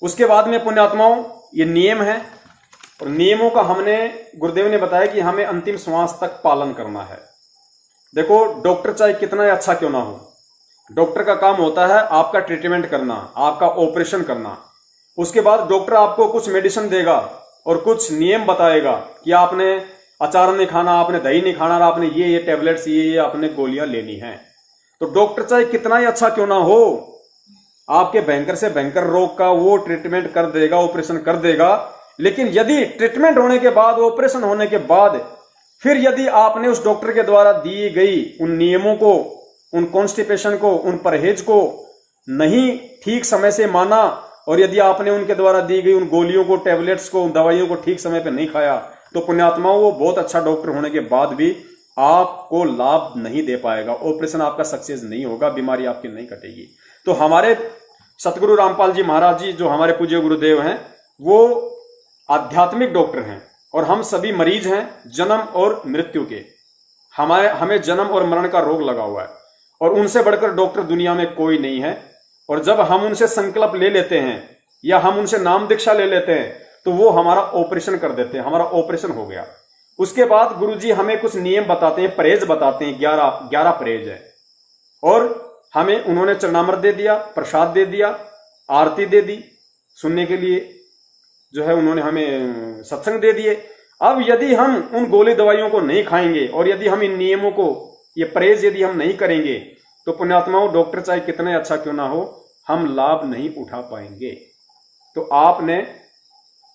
उसके बाद में पुण्यात्माओं ये नियम है, और नियमों का हमने गुरुदेव ने बताया कि हमें अंतिम श्वास तक पालन करना है। देखो डॉक्टर चाहे कितना ही अच्छा क्यों ना हो, डॉक्टर का काम होता है आपका ट्रीटमेंट करना, आपका ऑपरेशन करना। उसके बाद डॉक्टर आपको कुछ मेडिसिन देगा और कुछ नियम बताएगा कि आपने अचार नहीं खाना, आपने दही नहीं खाना, आपने ये टेबलेट्स ये आपने गोलियां लेनी है। तो डॉक्टर चाहे कितना ही अच्छा क्यों ना हो, आपके भयंकर से भयंकर रोग का वो ट्रीटमेंट कर देगा, ऑपरेशन कर देगा। लेकिन यदि ट्रीटमेंट होने के बाद, ऑपरेशन होने के बाद, फिर यदि आपने उस डॉक्टर के द्वारा दी गई उन नियमों को, उन कॉन्स्टिपेशन को, उन परहेज को नहीं ठीक समय से माना, और यदि आपने उनके द्वारा दी गई उन गोलियों को, टैबलेट्स को, दवाइयों को ठीक समय पर नहीं खाया, तो पुण्यात्माओं वो बहुत अच्छा डॉक्टर होने के बाद भी आपको लाभ नहीं दे पाएगा, ऑपरेशन आपका सक्सेस नहीं होगा, बीमारी आपकी नहीं कटेगी। तो हमारे सतगुरु रामपाल जी महाराज जी जो हमारे पूज्य गुरुदेव हैं, वो आध्यात्मिक डॉक्टर हैं और हम सभी मरीज हैं जन्म और मृत्यु के। हमें जन्म और मरण का रोग लगा हुआ है और उनसे बढ़कर डॉक्टर दुनिया में कोई नहीं है। और जब हम उनसे संकल्प ले लेते हैं या हम उनसे नाम दीक्षा ले लेते हैं तो वो हमारा ऑपरेशन कर देते हैं, हमारा ऑपरेशन हो गया। उसके बाद गुरुजी हमें कुछ नियम बताते हैं, परहेज बताते हैं, 11 परहेज है। और हमें उन्होंने चरणामृत दे दिया, प्रसाद दे दिया, आरती दे दी, सुनने के लिए जो है उन्होंने हमें सत्संग दे दिए। अब यदि हम उन गोली दवाइयों को नहीं खाएंगे और यदि हम इन नियमों को, ये परहेज यदि हम नहीं करेंगे, तो पुण्यात्माओं डॉक्टर चाहे कितने अच्छा क्यों ना हो, हम लाभ नहीं उठा पाएंगे। तो आपने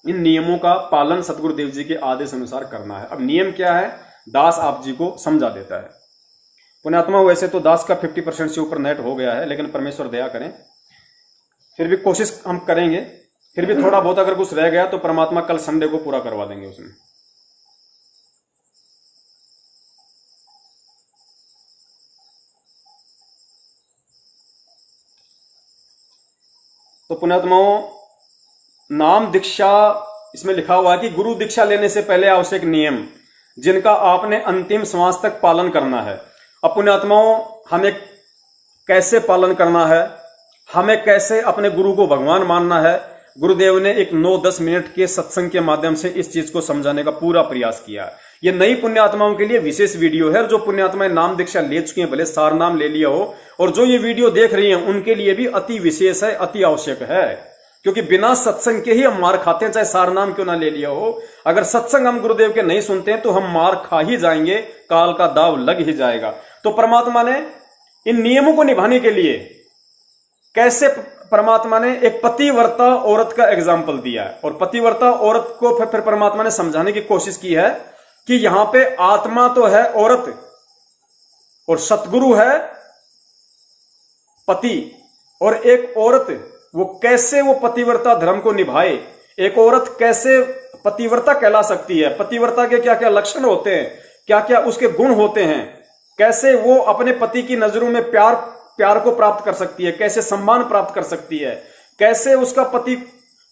इन नियमों का पालन सतगुरुदेव जी के आदेश अनुसार करना है। अब नियम क्या है, दास आप जी को समझा देता है। पुण्यात्मा वैसे तो दास का 50% से ऊपर नेट हो गया है, लेकिन परमेश्वर दया करें, फिर भी कोशिश हम करेंगे। फिर भी थोड़ा बहुत अगर कुछ रह गया तो परमात्मा कल संडे को पूरा करवा देंगे उसमें। तो पुण्यात्माओं नाम दीक्षा इसमें लिखा हुआ है कि गुरु दीक्षा लेने से पहले आवश्यक नियम जिनका आपने अंतिम श्वास तक पालन करना है। अब पुण्यात्माओं हमें कैसे पालन करना है, हमें कैसे अपने गुरु को भगवान मानना है, गुरुदेव ने एक 9-10 मिनट के सत्संग के माध्यम से इस चीज को समझाने का पूरा प्रयास किया। ये नई पुण्यात्माओं के लिए विशेष वीडियो है। जो पुण्यात्माएं नाम दीक्षा ले चुकी हैं, भले सार नाम ले लिया हो, और जो ये वीडियो देख रही हैं उनके लिए भी अति विशेष है, अति आवश्यक है। क्योंकि बिना सत्संग के ही हम मार खाते हैं, चाहे सार नाम क्यों ना ले लिया हो। अगर सत्संग हम गुरुदेव के नहीं सुनते हैं तो हम मार खा ही जाएंगे, काल का दाव लग ही जाएगा। तो परमात्मा ने इन नियमों को निभाने के लिए कैसे परमात्मा ने एक पतिव्रता औरत का एग्जाम्पल दिया है, और पतिव्रता औरत को फिर परमात्मा ने समझाने की कोशिश की है कि यहां पे आत्मा तो है औरत और सतगुरु है पति, और एक औरत वो कैसे वो पतिव्रता धर्म को निभाए, एक औरत कैसे पतिव्रता कहला सकती है, पतिव्रता के क्या क्या लक्षण होते हैं, क्या क्या उसके गुण होते हैं, कैसे वो अपने पति की नजरों में प्यार को प्राप्त कर सकती है, कैसे सम्मान प्राप्त कर सकती है, कैसे उसका पति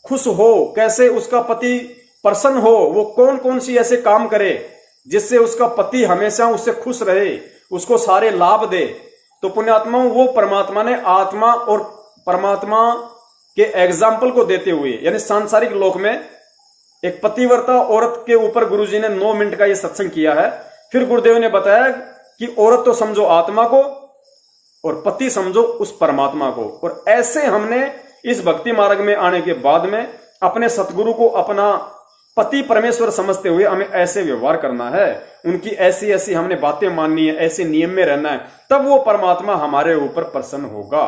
खुश हो, कैसे उसका पति प्रसन्न हो, वो कौन कौन सी ऐसे काम करे जिससे उसका पति हमेशा उससे खुश रहे, उसको सारे लाभ दे। तो पुण्यात्माओं वो परमात्मा ने आत्मा और परमात्मा के एग्जाम्पल को देते हुए, यानी सांसारिक लोक में एक पतिव्रता औरत के ऊपर गुरुजी ने 9 मिनट का ये सत्संग किया है। फिर गुरुदेव ने बताया कि औरत तो समझो आत्मा को और पति समझो उस परमात्मा को। और ऐसे हमने इस भक्ति मार्ग में आने के बाद में अपने सतगुरु को अपना पति परमेश्वर समझते हुए हमें ऐसे व्यवहार करना है, उनकी ऐसी ऐसी हमने बातें माननी है, ऐसे नियम में रहना है, तब वो परमात्मा हमारे ऊपर प्रसन्न होगा।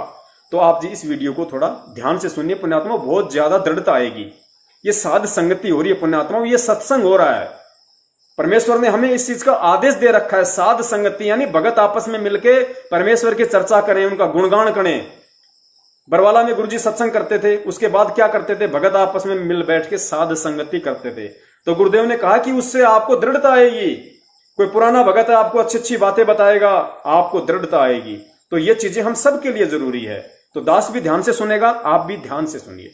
तो आप जी इस वीडियो को थोड़ा ध्यान से सुनिए पुण्यात्मा, बहुत ज्यादा दृढ़ता आएगी। ये साध संगति हो रही है पुण्यात्मा, ये सत्संग हो रहा है। परमेश्वर ने हमें इस चीज का आदेश दे रखा है, साध संगति, यानी भगत आपस में मिलके परमेश्वर की चर्चा करें, उनका गुणगान करें। बरवाला में गुरुजी सत्संग करते थे, उसके बाद क्या करते थे, भगत आपस में मिल बैठ के साध संगति करते थे। तो गुरुदेव ने कहा कि उससे आपको दृढ़ता आएगी। कोई पुराना भगत है आपको अच्छी अच्छी बातें बताएगा, आपको दृढ़ता आएगी। तो ये चीजें हम सबके लिए जरूरी है। तो दास भी ध्यान से सुनेगा, आप भी ध्यान से सुनिए।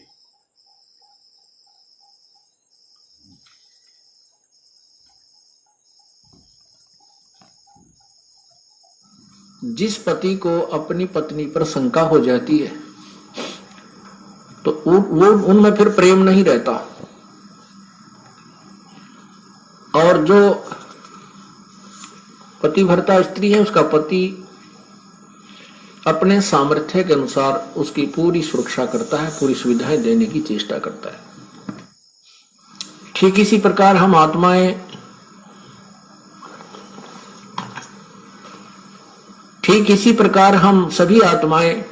जिस पति को अपनी पत्नी पर शंका हो जाती है तो वो उनमें फिर प्रेम नहीं रहता। और जो पतिव्रता स्त्री है, उसका पति अपने सामर्थ्य के अनुसार उसकी पूरी सुरक्षा करता है, पूरी सुविधाएं देने की चेष्टा करता है। ठीक इसी प्रकार हम आत्माएं, ठीक इसी प्रकार हम सभी आत्माएं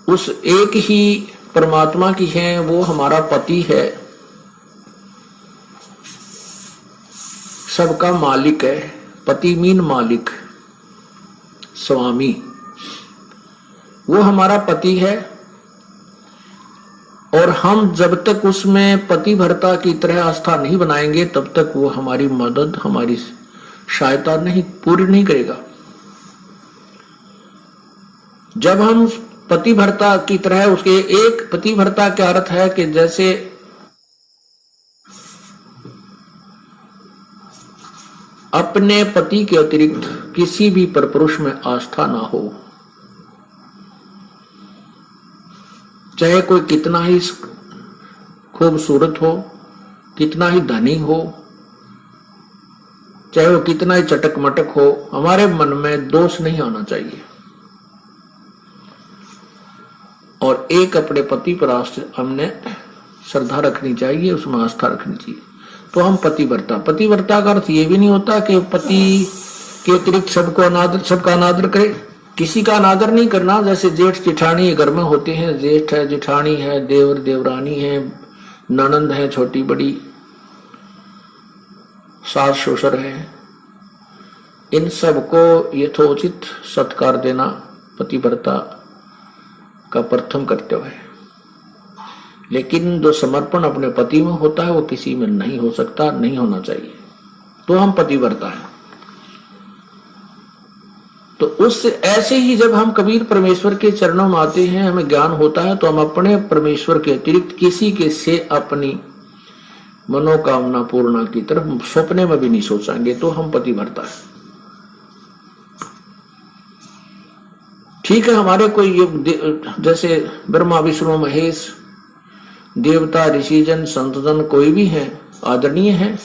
उस एक ही परमात्मा की हैं, वो हमारा पति है, सबका मालिक है। पति मीन मालिक, स्वामी, वो हमारा पति है। और हम जब तक उसमें पतिव्रता की तरह आस्था नहीं बनाएंगे, तब तक वो हमारी मदद, हमारी सहायता नहीं पूरी नहीं करेगा। जब हम पतिव्रता की तरह उसके, एक पतिव्रता का अर्थ है कि जैसे अपने पति के अतिरिक्त किसी भी परपुरुष में आस्था ना हो, चाहे कोई कितना ही खूबसूरत हो, कितना ही धनी हो, चाहे वो कितना ही चटक मटक हो, हमारे मन में दोष नहीं आना चाहिए। और एक अपने पति पर हमने श्रद्धा रखनी चाहिए, उसमें आस्था रखनी चाहिए, तो हम पतिव्रता। पतिव्रता का अर्थ ये भी नहीं होता कि पति के अतिरिक्त सबका अनादर करे, किसी का अनादर नहीं करना। जैसे जेठ जेठानी घर में होते हैं, जेठ है, जेठानी है, देवर देवरानी है, ननंद है छोटी बड़ी, सास ससुर है, इन सबको यथोचित सत्कार देना पतिव्रता का प्रथम कर्तव्य है। लेकिन जो समर्पण अपने पति में होता है वो किसी में नहीं हो सकता, नहीं होना चाहिए, तो हम पतिव्रता हैं। तो उस ऐसे ही जब हम कबीर परमेश्वर के चरणों में आते हैं, हमें ज्ञान होता है, तो हम अपने परमेश्वर के अतिरिक्त किसी के से अपनी मनोकामना पूर्णा की तरफ सपने में भी नहीं सोचेंगे, तो हम पतिव्रता है। ठीक है, हमारे कोई जैसे ब्रह्मा विष्णु महेश, देवता ऋषिजन संतजन कोई भी है, आदरणीय है,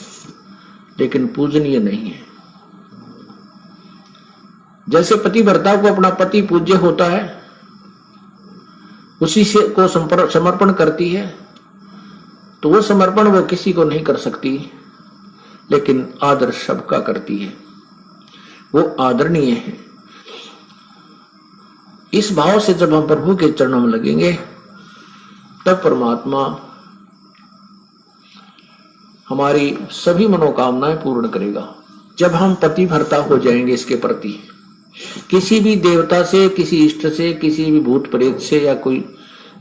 लेकिन पूजनीय नहीं है। जैसे पतिव्रता को अपना पति पूज्य होता है, उसी से को समर्पण करती है, तो वो समर्पण वो किसी को नहीं कर सकती, लेकिन आदर सबका करती है, वो आदरणीय है। इस भाव से जब हम प्रभु के चरणों में लगेंगे, तब परमात्मा हमारी सभी मनोकामनाएं पूर्ण करेगा। जब हम पतिव्रता हो जाएंगे इसके प्रति, किसी भी देवता से, किसी इष्ट से, किसी भी भूत प्रेत से या कोई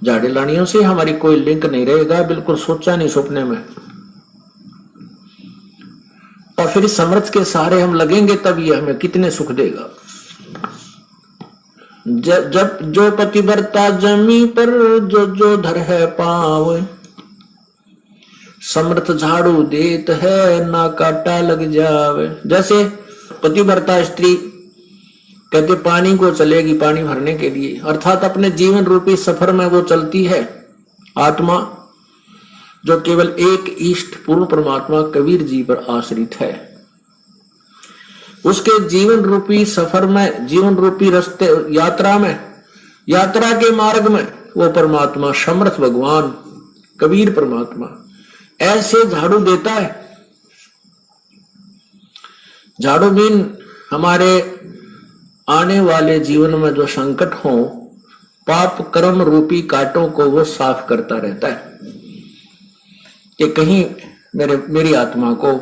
झाड़े लानियों से हमारी कोई लिंक नहीं रहेगा, बिल्कुल सोचा नहीं सपने में। और फिर इस समर्थ के सहारे हम लगेंगे, तब ये हमें कितने सुख देगा। जब जो पतिव्रता जमी पर जो धर है पाव, समर्थ झाड़ू देत है ना काटा लग जावे। जैसे पतिव्रता स्त्री कहते पानी को चलेगी, पानी भरने के लिए, अर्थात अपने जीवन रूपी सफर में वो चलती है। आत्मा जो केवल एक इष्ट पूर्ण परमात्मा कबीर जी पर आश्रित है, उसके जीवन रूपी सफर में, जीवन रूपी रास्ते, यात्रा में, यात्रा के मार्ग में वो परमात्मा समर्थ भगवान कबीर परमात्मा ऐसे झाड़ू देता है। झाड़ू बिन हमारे आने वाले जीवन में जो संकट हो, पाप कर्म रूपी कांटों को वो साफ करता रहता है कि कहीं मेरी आत्मा को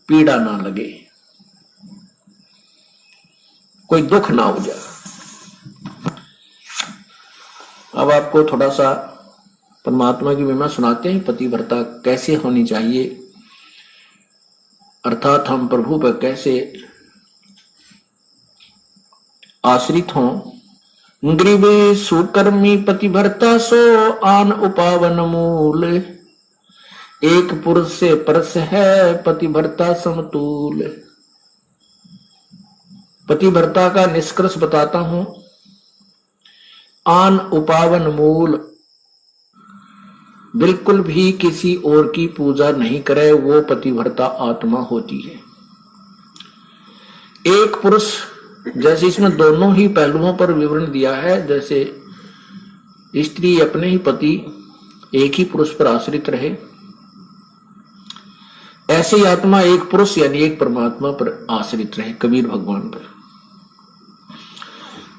पीड़ा ना लगे, कोई दुख ना हो जाए। अब आपको थोड़ा सा परमात्मा की महिमा सुनाते हैं, पतिव्रता कैसे होनी चाहिए, अर्थात हम प्रभु पर कैसे आश्रित हों। ग्रीव सुकर्मी पतिव्रता सो आन उपावन मूल, एक पुरुष से परस है पतिव्रता समतूल। पतिव्रता का निष्कर्ष बताता हूं। आन उपावन मूल, बिल्कुल भी किसी और की पूजा नहीं करे, वो पतिव्रता आत्मा होती है। एक पुरुष, जैसे इसमें दोनों ही पहलुओं पर विवरण दिया है, जैसे स्त्री अपने ही पति एक ही पुरुष पर आश्रित रहे, ऐसे ही आत्मा एक पुरुष यानी एक परमात्मा पर आश्रित रहे, कबीर भगवान पर।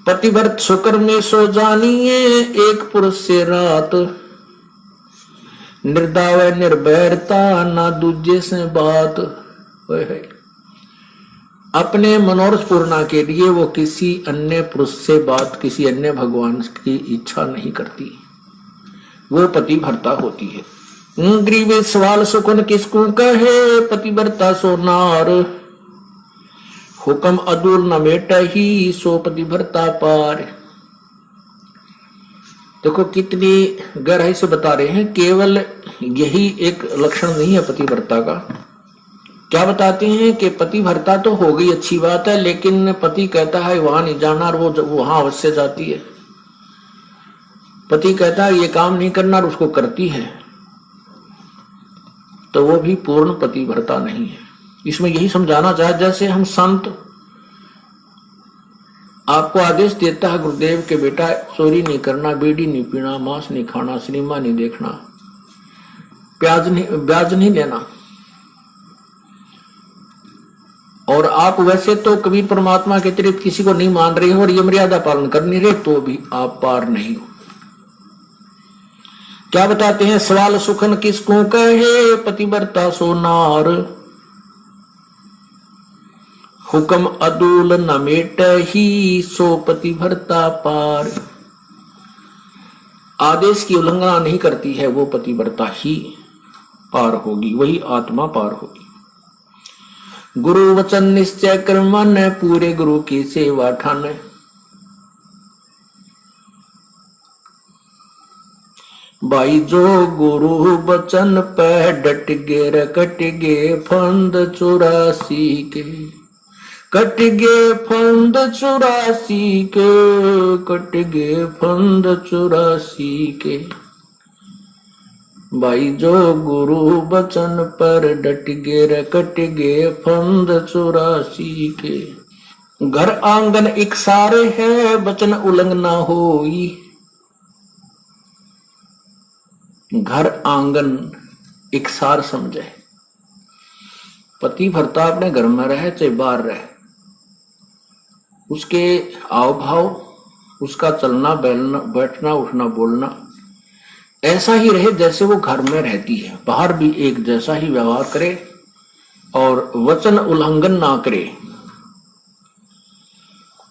पतिव्रत शुक्र में सो जानिए, एक पुरुष से रात, निर्दाव निर्भरता ना दूजे से बात। अपने मनोरथ पूर्णा के लिए वो किसी अन्य पुरुष से बात, किसी अन्य भगवान की इच्छा नहीं करती, वो पतिव्रता होती है। गरीब सवाल सुकुन किसको कहे, पतिव्रता सो नार, हुक्म अदूर न मेट ही, सो पतिव्रता पार। देखो कितनी गहराई से बता रहे हैं, केवल यही एक लक्षण नहीं है पतिव्रता का। क्या बताते हैं कि पतिव्रता तो हो गई, अच्छी बात है, लेकिन पति कहता है वहां नहीं जाना और वो वहां अवश्य जाती है। पति कहता है ये काम नहीं करना और उसको करती है, तो वो भी पूर्ण पतिव्रता नहीं है। इसमें यही समझाना चाहे, जैसे हम संत आपको आदेश देता है गुरुदेव के बेटा चोरी नहीं करना, बीड़ी नहीं पीना, मांस नहीं खाना, सिनेमा नहीं देखना, ब्याज नहीं लेना, और आप वैसे तो कबीर परमात्मा के अतिरिक्त किसी को नहीं मान रहे हो और ये मर्यादा पालन कर नहीं रहे, तो भी आप पार नहीं हो। क्या बताते हैं, सवाल सुखन किसको कहे, पतिव्रता सो नार, हुक्म अदूल न मेट ही, सो पतिव्रता पार। आदेश की उल्लंघना नहीं करती है, वो पतिव्रता ही पार होगी, वही आत्मा पार होगी। गुरु वचन निश्चय कर मन, पूरे गुरु की सेवा ठान। भाई जो गुरु वचन पे डट गे कट गे फंद 84 के, कट गे फंद 84 के, कट गे फंद 84 के। भाई जो गुरु वचन पर डट गे कट गे फंद 84 के। घर आंगन एक सारे है, वचन उल्लंघना होई। घर आंगन एक सार समझे, पतिव्रता अपने घर में रहे चाहे बाहर रहे, उसके आव भाव, उसका चलना बैठना उठना बोलना ऐसा ही रहे जैसे वो घर में रहती है, बाहर भी एक जैसा ही व्यवहार करे और वचन उल्लंघन ना करे।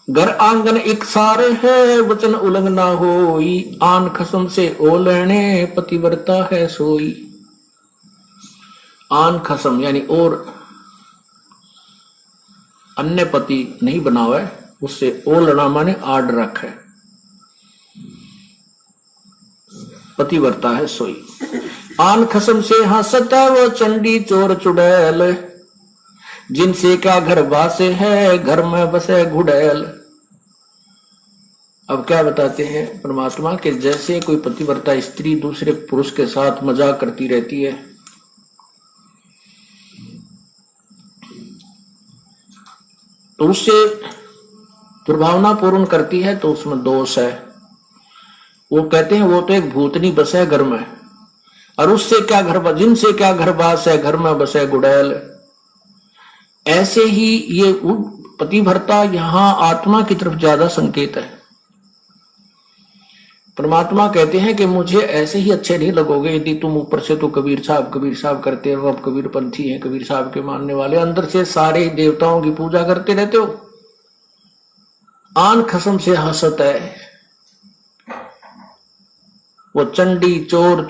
घर आंगन एक सारे है, वचन उल्लंघना होई। आन खसम से ओलने, पतिव्रता है सोई। आन खसम यानी और अन्य पति नहीं बनावे, उससे ओलना माने आड रख है, पतिव्रता है सोई। आन खसम से हंसत वो चंडी चोर चुड़ैल, जिनसे क्या घर बासे है, घर में बसे घुड़ैल। अब क्या बताते हैं परमात्मा के, जैसे कोई पतिव्रता स्त्री दूसरे पुरुष के साथ मजाक करती रहती है, तो उससे दुर्भावना पूर्ण करती है, तो उसमें दोष है। वो कहते हैं वो तो एक भूतनी बस है घर में, और उससे क्या घर, जिनसे क्या घर बास है, घर में बसे गुड़ैल। ऐसे ही ये पतिव्रता यहां आत्मा की तरफ ज्यादा संकेत है। परमात्मा कहते हैं कि मुझे ऐसे ही अच्छे नहीं लगोगे यदि तुम ऊपर से तो कबीर साहब करते हो, अब कबीर पंथी हैं, कबीर साहब के मानने वाले, अंदर से सारे देवताओं की पूजा करते रहते हो। आन खसम से हंसत है वो चंडी चोर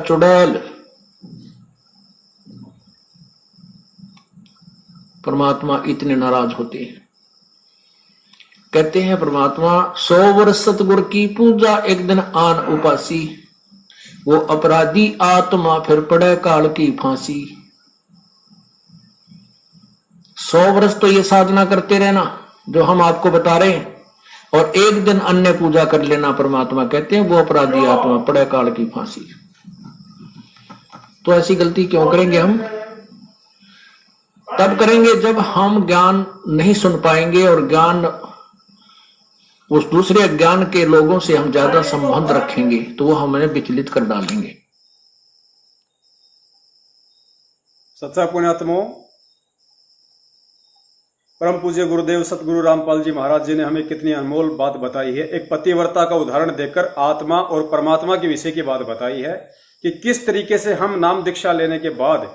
चुड़ैल। परमात्मा इतने नाराज होते हैं। कहते हैं परमात्मा 100 वर्ष सतगुर की पूजा, एक दिन आन उपासी। वो अपराधी आत्मा फिर पड़े काल की फांसी। 100 वर्ष तो ये साधना करते रहना जो हम आपको बता रहे हैं, और एक दिन अन्य पूजा कर लेना परमात्मा कहते हैं वो अपराधी आत्मा पड़े काल की फांसी। तो ऐसी गलती क्यों करेंगे हम? तब करेंगे जब हम ज्ञान नहीं सुन पाएंगे और ज्ञान उस दूसरे ज्ञान के लोगों से हम ज्यादा संबंध रखेंगे तो वो हमें विचलित कर डालेंगे। सच्चा पुण्यात्मो, परम पूज्य गुरुदेव सतगुरु रामपाल जी महाराज जी ने हमें कितनी अनमोल बात बताई है। एक पतिव्रता का उदाहरण देकर आत्मा और परमात्मा के विषय की बात बताई है कि किस तरीके से हम नाम दीक्षा लेने के बाद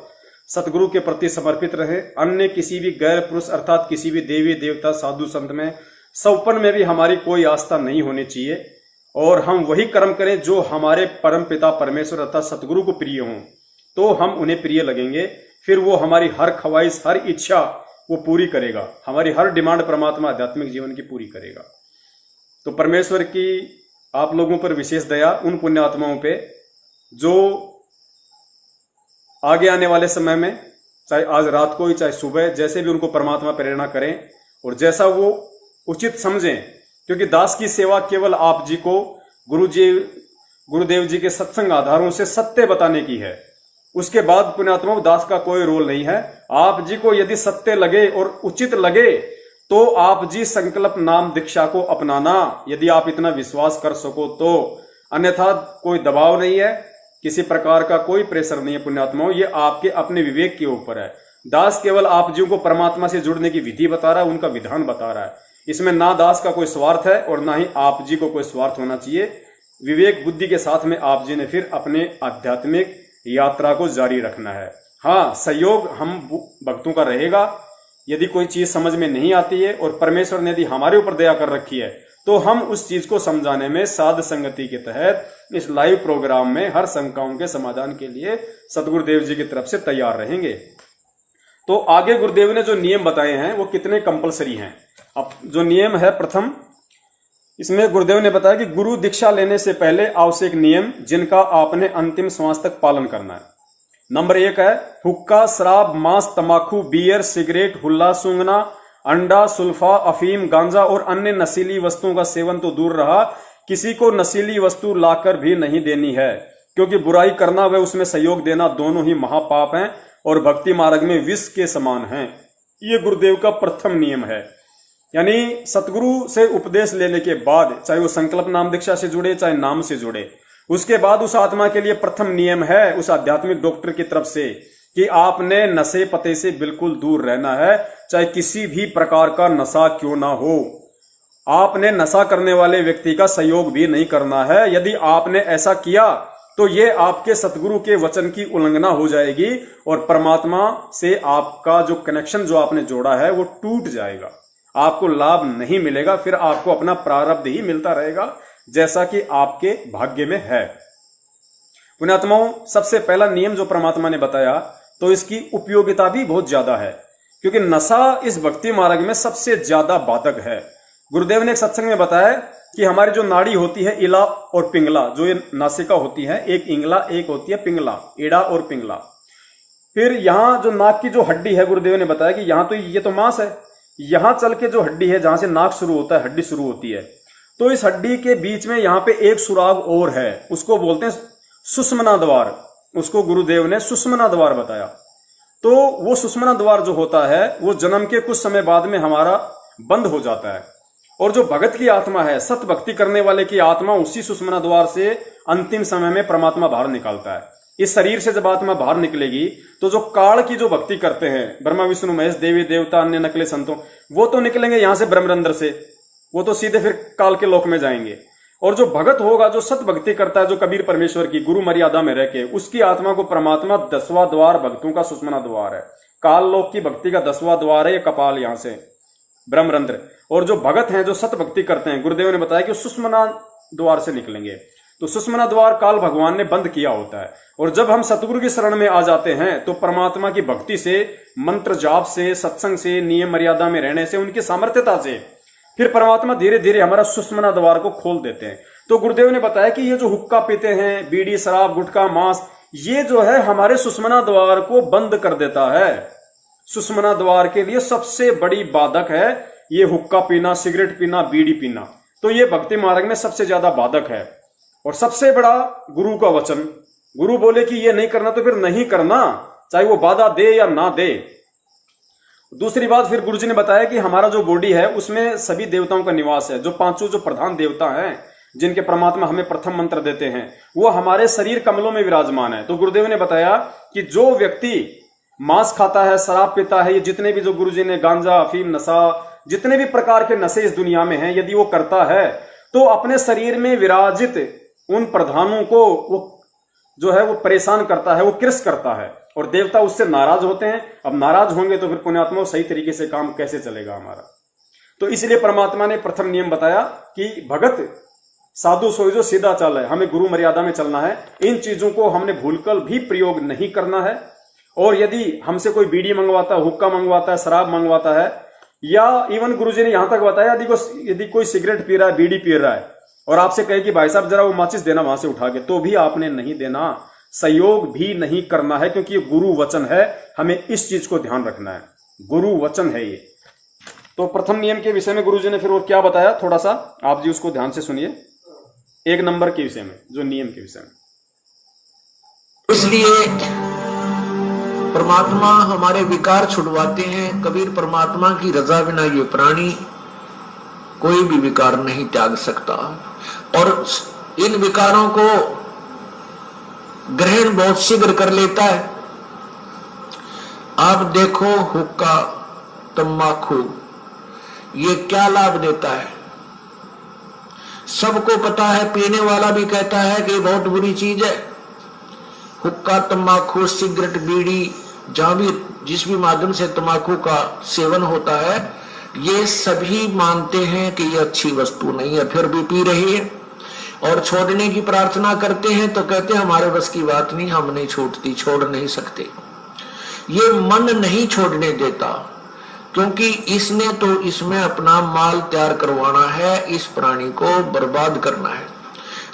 सतगुरु के प्रति समर्पित रहे। अन्य किसी भी गैर पुरुष अर्थात किसी भी देवी देवता साधु संत में सौपन में भी हमारी कोई आस्था नहीं होनी चाहिए और हम वही कर्म करें जो हमारे परम पिता परमेश्वर अर्थात सतगुरु को प्रिय हों, तो हम उन्हें प्रिय लगेंगे। फिर वो हमारी हर ख्वाहिश हर इच्छा वो पूरी करेगा, हमारी हर डिमांड परमात्मा आध्यात्मिक जीवन की पूरी करेगा। तो परमेश्वर की आप लोगों पर विशेष दया, उन पुण्यात्माओं पे जो आगे आने वाले समय में चाहे आज रात को ही चाहे सुबह जैसे भी उनको परमात्मा प्रेरणा करें और जैसा वो उचित समझें, क्योंकि दास की सेवा केवल आप जी को गुरुदेव जी के सत्संग आधारों से सत्य बताने की है। उसके बाद पुण्यात्मा दास का कोई रोल नहीं है। आप जी को यदि सत्य लगे और उचित लगे तो आप जी संकल्प नाम दीक्षा को अपनाना, यदि आप इतना विश्वास कर सको तो। अन्यथा कोई दबाव नहीं है, किसी प्रकार का कोई प्रेशर नहीं है पुण्यात्माओं, ये आपके अपने विवेक के ऊपर है। दास केवल आप जी को परमात्मा से जुड़ने की विधि बता रहा है, उनका विधान बता रहा है। इसमें ना दास का कोई स्वार्थ है और ना ही आप जी को कोई स्वार्थ होना चाहिए। विवेक बुद्धि के साथ में आप जी ने फिर अपने आध्यात्मिक यात्रा को जारी रखना है। हाँ, सहयोग हम भक्तों का रहेगा। यदि कोई चीज समझ में नहीं आती है और परमेश्वर ने यदि हमारे ऊपर दया कर रखी है तो हम उस चीज को समझाने में साध संगति के तहत इस लाइव प्रोग्राम में हर शंकाओं के समाधान के लिए सतगुरुदेव जी की तरफ से तैयार रहेंगे। तो आगे गुरुदेव ने जो नियम बताए हैं वो कितने कंपलसरी हैं। अब जो नियम है प्रथम, इसमें गुरुदेव ने बताया कि गुरु दीक्षा लेने से पहले आवश्यक नियम जिनका आपने अंतिम श्वास तक पालन करना है। नंबर 1 है हुक्का, शराब, मांस, तंबाकू, बियर, सिगरेट, हुल्ला सूंघना, अंडा, सुल्फा, अफीम, गांजा और अन्य नशीली वस्तुओं का सेवन तो दूर रहा, किसी को नशीली वस्तु लाकर भी नहीं देनी है, क्योंकि बुराई करना व उसमें सहयोग देना दोनों ही महापाप हैं और भक्ति मार्ग में विष के समान हैं। ये गुरुदेव का प्रथम नियम है। यानी सतगुरु से उपदेश लेने के बाद, चाहे वो संकल्प नाम दीक्षा से जुड़े चाहे नाम से जुड़े, उसके बाद उस आत्मा के लिए प्रथम नियम है उस आध्यात्मिक डॉक्टर की तरफ से कि आपने नशे पते से बिल्कुल दूर रहना है, चाहे किसी भी प्रकार का नशा क्यों ना हो। आपने नशा करने वाले व्यक्ति का सहयोग भी नहीं करना है। यदि आपने ऐसा किया तो ये आपके सतगुरु के वचन की उल्लंघना हो जाएगी और परमात्मा से आपका जो कनेक्शन जो आपने जोड़ा है वो टूट जाएगा, आपको लाभ नहीं मिलेगा। फिर आपको अपना प्रारब्ध ही मिलता रहेगा जैसा कि आपके भाग्य में है। पुण्यात्माओं, सबसे पहला नियम जो परमात्मा ने बताया तो इसकी उपयोगिता भी बहुत ज्यादा है, क्योंकि नशा इस भक्ति मार्ग में सबसे ज्यादा बाधक है। गुरुदेव ने एक सत्संग में बताया कि हमारी जो नाड़ी होती है इला और पिंगला, जो ये नासिका होती है, एक इंगला एक होती है पिंगला, इड़ा और पिंगला। फिर यहाँ जो नाक की जो हड्डी है, गुरुदेव ने बताया कि यहाँ तो ये तो मांस है, यहां चल के जो हड्डी है जहां से नाक शुरू होता है हड्डी शुरू होती है, तो इस हड्डी के बीच में यहाँ पे एक सुराग और है, उसको बोलते हैं सुषुम्ना द्वार। उसको गुरुदेव ने सुषुम्ना द्वार बताया। तो वो सुषुम्ना द्वार जो होता है वो जन्म के कुछ समय बाद में हमारा बंद हो जाता है, और जो भगत की आत्मा है, सत भक्ति करने वाले की आत्मा, उसी सुषुम्ना द्वार से अंतिम समय में परमात्मा बाहर निकालता है। इस शरीर से जब आत्मा बाहर निकलेगी तो जो काल की जो भक्ति करते हैं, ब्रह्मा विष्णु महेश देवी देवता अन्य नकले संतों, वो तो निकलेंगे यहां से ब्रह्मरंध्र से, वो तो सीधे फिर काल के लोक में जाएंगे। और जो भगत होगा, जो सत भक्ति करता है, जो कबीर परमेश्वर की गुरु मर्यादा में रह के, उसकी आत्मा को परमात्मा 10वां द्वार भक्तों का सुषुम्ना द्वार है। काल लोक की भक्ति का 10वां द्वार है ये कपाल, यहां से ब्रह्मरंध्र। और जो भगत हैं, जो सत भक्ति करते हैं, गुरुदेव ने बताया कि सुषुम्ना द्वार से निकलेंगे। तो सुषुम्ना द्वार काल भगवान ने बंद किया होता है, और जब हम सतगुरु की शरण में आ जाते हैं तो परमात्मा की भक्ति से, मंत्र जाप से, सत्संग से, नियम मर्यादा में रहने से, उनकी सामर्थ्यता से फिर परमात्मा धीरे धीरे हमारा सुषुम्ना द्वार को खोल देते हैं। तो गुरुदेव ने बताया कि ये जो हुक्का पीते हैं, बीड़ी, शराब, गुटखा, मांस, ये जो है हमारे सुषुम्ना द्वार को बंद कर देता है। सुषुम्ना द्वार के लिए सबसे बड़ी बाधक है ये हुक्का पीना, सिगरेट पीना, बीड़ी पीना। तो ये भक्ति मार्ग में सबसे ज्यादा बाधक है। और सबसे बड़ा गुरु का वचन, गुरु बोले कि ये नहीं करना तो फिर नहीं करना, चाहे वो बाधा दे या ना दे। दूसरी बात, फिर गुरुजी ने बताया कि हमारा जो बॉडी है उसमें सभी देवताओं का निवास है। जो पांचों जो प्रधान देवता हैं जिनके परमात्मा हमें प्रथम मंत्र देते हैं, वो हमारे शरीर कमलों में विराजमान है। तो गुरुदेव ने बताया कि जो व्यक्ति मांस खाता है, शराब पीता है, ये जितने भी जो गुरुजी ने गांजा, अफीम, नशा, जितने भी प्रकार के नशे इस दुनिया में हैं, यदि वो करता है तो अपने शरीर में विराजित उन प्रधानों को वो जो है वो परेशान करता है, वो कृष करता है, और देवता उससे नाराज होते हैं। अब नाराज होंगे तो फिर पुण्यात्मा सही तरीके से काम कैसे चलेगा हमारा। तो इसलिए परमात्मा ने प्रथम नियम बताया कि भगत साधु सोई जो सीधा चल है, हमें गुरु मर्यादा में चलना है। इन चीजों को हमने भूलकर भी प्रयोग नहीं करना है। और यदि हमसे कोई बीड़ी मंगवाता है, हुक्का मंगवाता है, शराब मंगवाता है, या इवन गुरुजी ने यहां तक बताया यदि कोई सिगरेट पी रहा है, बीड़ी पी रहा है, और आपसे कहे कि भाई साहब जरा वो माचिस देना वहां से उठा के, तो भी आपने नहीं देना, सहयोग भी नहीं करना है, क्योंकि ये गुरु वचन है। हमें इस चीज को ध्यान रखना है, गुरु वचन है ये। तो प्रथम नियम के विषय में गुरुजी ने फिर और क्या बताया, थोड़ा सा आप जी उसको ध्यान से सुनिए। 1 नंबर के विषय में, जो नियम के विषय में, इसलिए परमात्मा हमारे विकार छुड़वाते हैं। कबीर परमात्मा की रजा बिना ये प्राणी कोई भी विकार नहीं त्याग सकता, और इन विकारों को ग्रहण बहुत शीघ्र कर लेता है। आप देखो हुक्का, तंबाकू, ये क्या लाभ देता है, सबको पता है। पीने वाला भी कहता है कि बहुत बुरी चीज है। हुक्का, तंबाकू, सिगरेट, बीड़ी, जहां भी जिस भी माध्यम से तंबाकू का सेवन होता है, ये सभी मानते हैं कि ये अच्छी वस्तु नहीं है, फिर भी पी रही है। और छोड़ने की प्रार्थना करते हैं तो कहते हैं हमारे बस की बात नहीं, हम नहीं छूटती, छोड़ नहीं सकते। ये मन नहीं छोड़ने देता, क्योंकि इसने तो इसमें अपना माल तैयार करवाना है, इस प्राणी को बर्बाद करना है।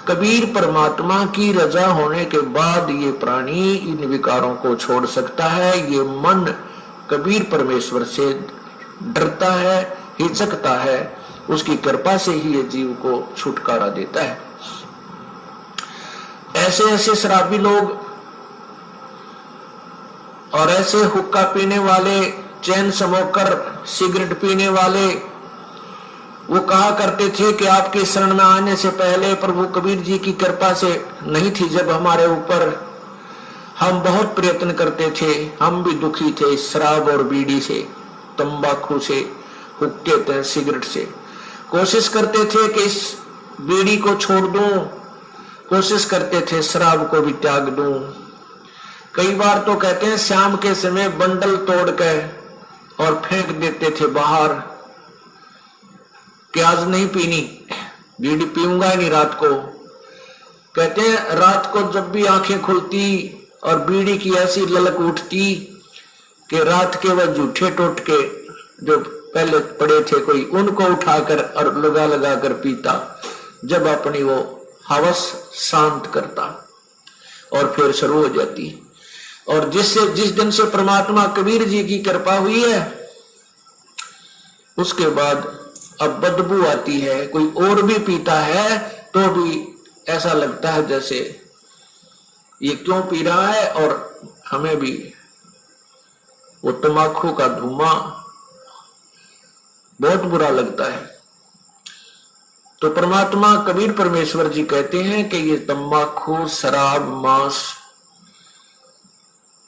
कबीर परमात्मा की रजा होने के बाद ये प्राणी इन विकारों को छोड़ सकता है। ये मन कबीर परमेश्वर से डरता है, हिचकता है, उसकी कृपा से ही ये जीव को छुटकारा देता है। ऐसे ऐसे शराबी लोग और ऐसे हुक्का पीने वाले, चैन स्मोकर, सिगरेट पीने वाले, वो कहा करते थे कि आपके शरण में आने से पहले प्रभु कबीर जी की कृपा से नहीं थी जब हमारे ऊपर, हम बहुत प्रयत्न करते थे, हम भी दुखी थे शराब और बीड़ी से, तंबाकू से, हुक्के थे, सिगरेट से। कोशिश करते थे कि इस बीड़ी को छोड़ दूं, कोशिश करते थे शराब को भी त्याग दूं। कई बार तो कहते हैं शाम के समय बंडल तोड़ के और फेंक देते थे बाहर कि आज नहीं पीनी, बीड़ी पीऊंगा ही नहीं रात को। कहते हैं रात को जब भी आंखें खुलती और बीड़ी की ऐसी ललक उठती कि रात के वह जूठे टोटके जो पहले पड़े थे कोई, उनको उठाकर और लगा लगा कर पीता, जब अपनी वो हवस शांत करता और फिर शुरू हो जाती। और जिस दिन से परमात्मा कबीर जी की कृपा हुई है, उसके बाद अब बदबू आती है। कोई और भी पीता है तो भी ऐसा लगता है जैसे ये क्यों पी रहा है, और हमें भी वो तंबाकू का धुआं बहुत बुरा लगता है। तो परमात्मा कबीर परमेश्वर जी कहते हैं कि ये तंबाकू, शराब, मांस,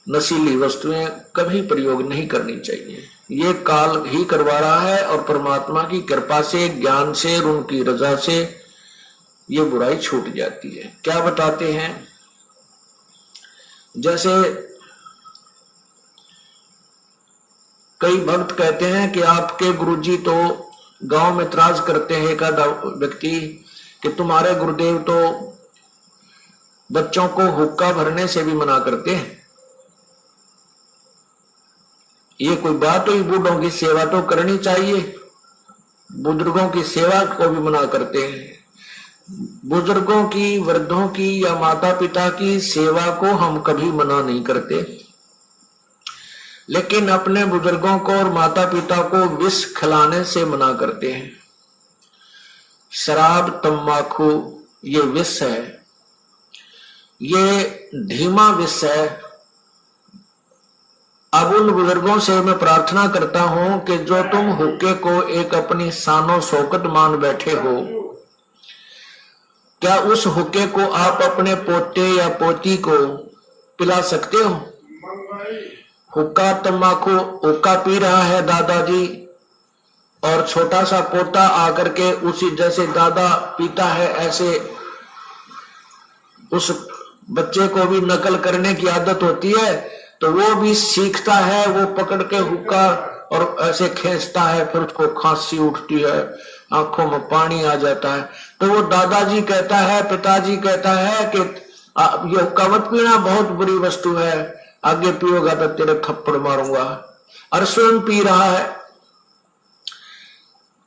नशीली वस्तुएं कभी प्रयोग नहीं करनी चाहिए। ये काल ही करवा रहा है, और परमात्मा की कृपा से, ज्ञान से, उनकी रजा से ये बुराई छूट जाती है। क्या बताते हैं, जैसे कई भक्त कहते हैं कि आपके गुरुजी तो गांव में त्राज करते हैं, एक आधा व्यक्ति, कि तुम्हारे गुरुदेव तो बच्चों को हुक्का भरने से भी मना करते हैं। ये कोई बात हुई? बूढ़ों की सेवा तो करनी चाहिए, बुजुर्गों की सेवा को भी मना करते हैं। बुजुर्गों की, वृद्धों की या माता पिता की सेवा को हम कभी मना नहीं करते, लेकिन अपने बुजुर्गों को और माता पिता को विष खिलाने से मना करते हैं। शराब तंबाकू ये विष है, ये धीमा विष है। अब उन बुजुर्गों से मैं प्रार्थना करता हूं कि जो तुम हुक्के को एक अपनी शानो शौकत मान बैठे हो, क्या उस हुक्के को आप अपने पोते या पोती को पिला सकते हो? हुक्का तंबाकू हुक्का पी रहा है दादाजी, और छोटा सा पोता आकर के उसी जैसे दादा पीता है ऐसे उस बच्चे को भी नकल करने की आदत होती है, तो वो भी सीखता है, वो पकड़ के हुक्का और ऐसे खींचता है, फिर उसको खांसी उठती है, आंखों में पानी आ जाता है। तो वो दादाजी कहता है, पिताजी कहता है कि ये हुक्का मत पीना, बहुत बुरी वस्तु है, आगे पियोगा तो तेरे थप्पड़ मारूंगा। और स्वयं पी रहा है,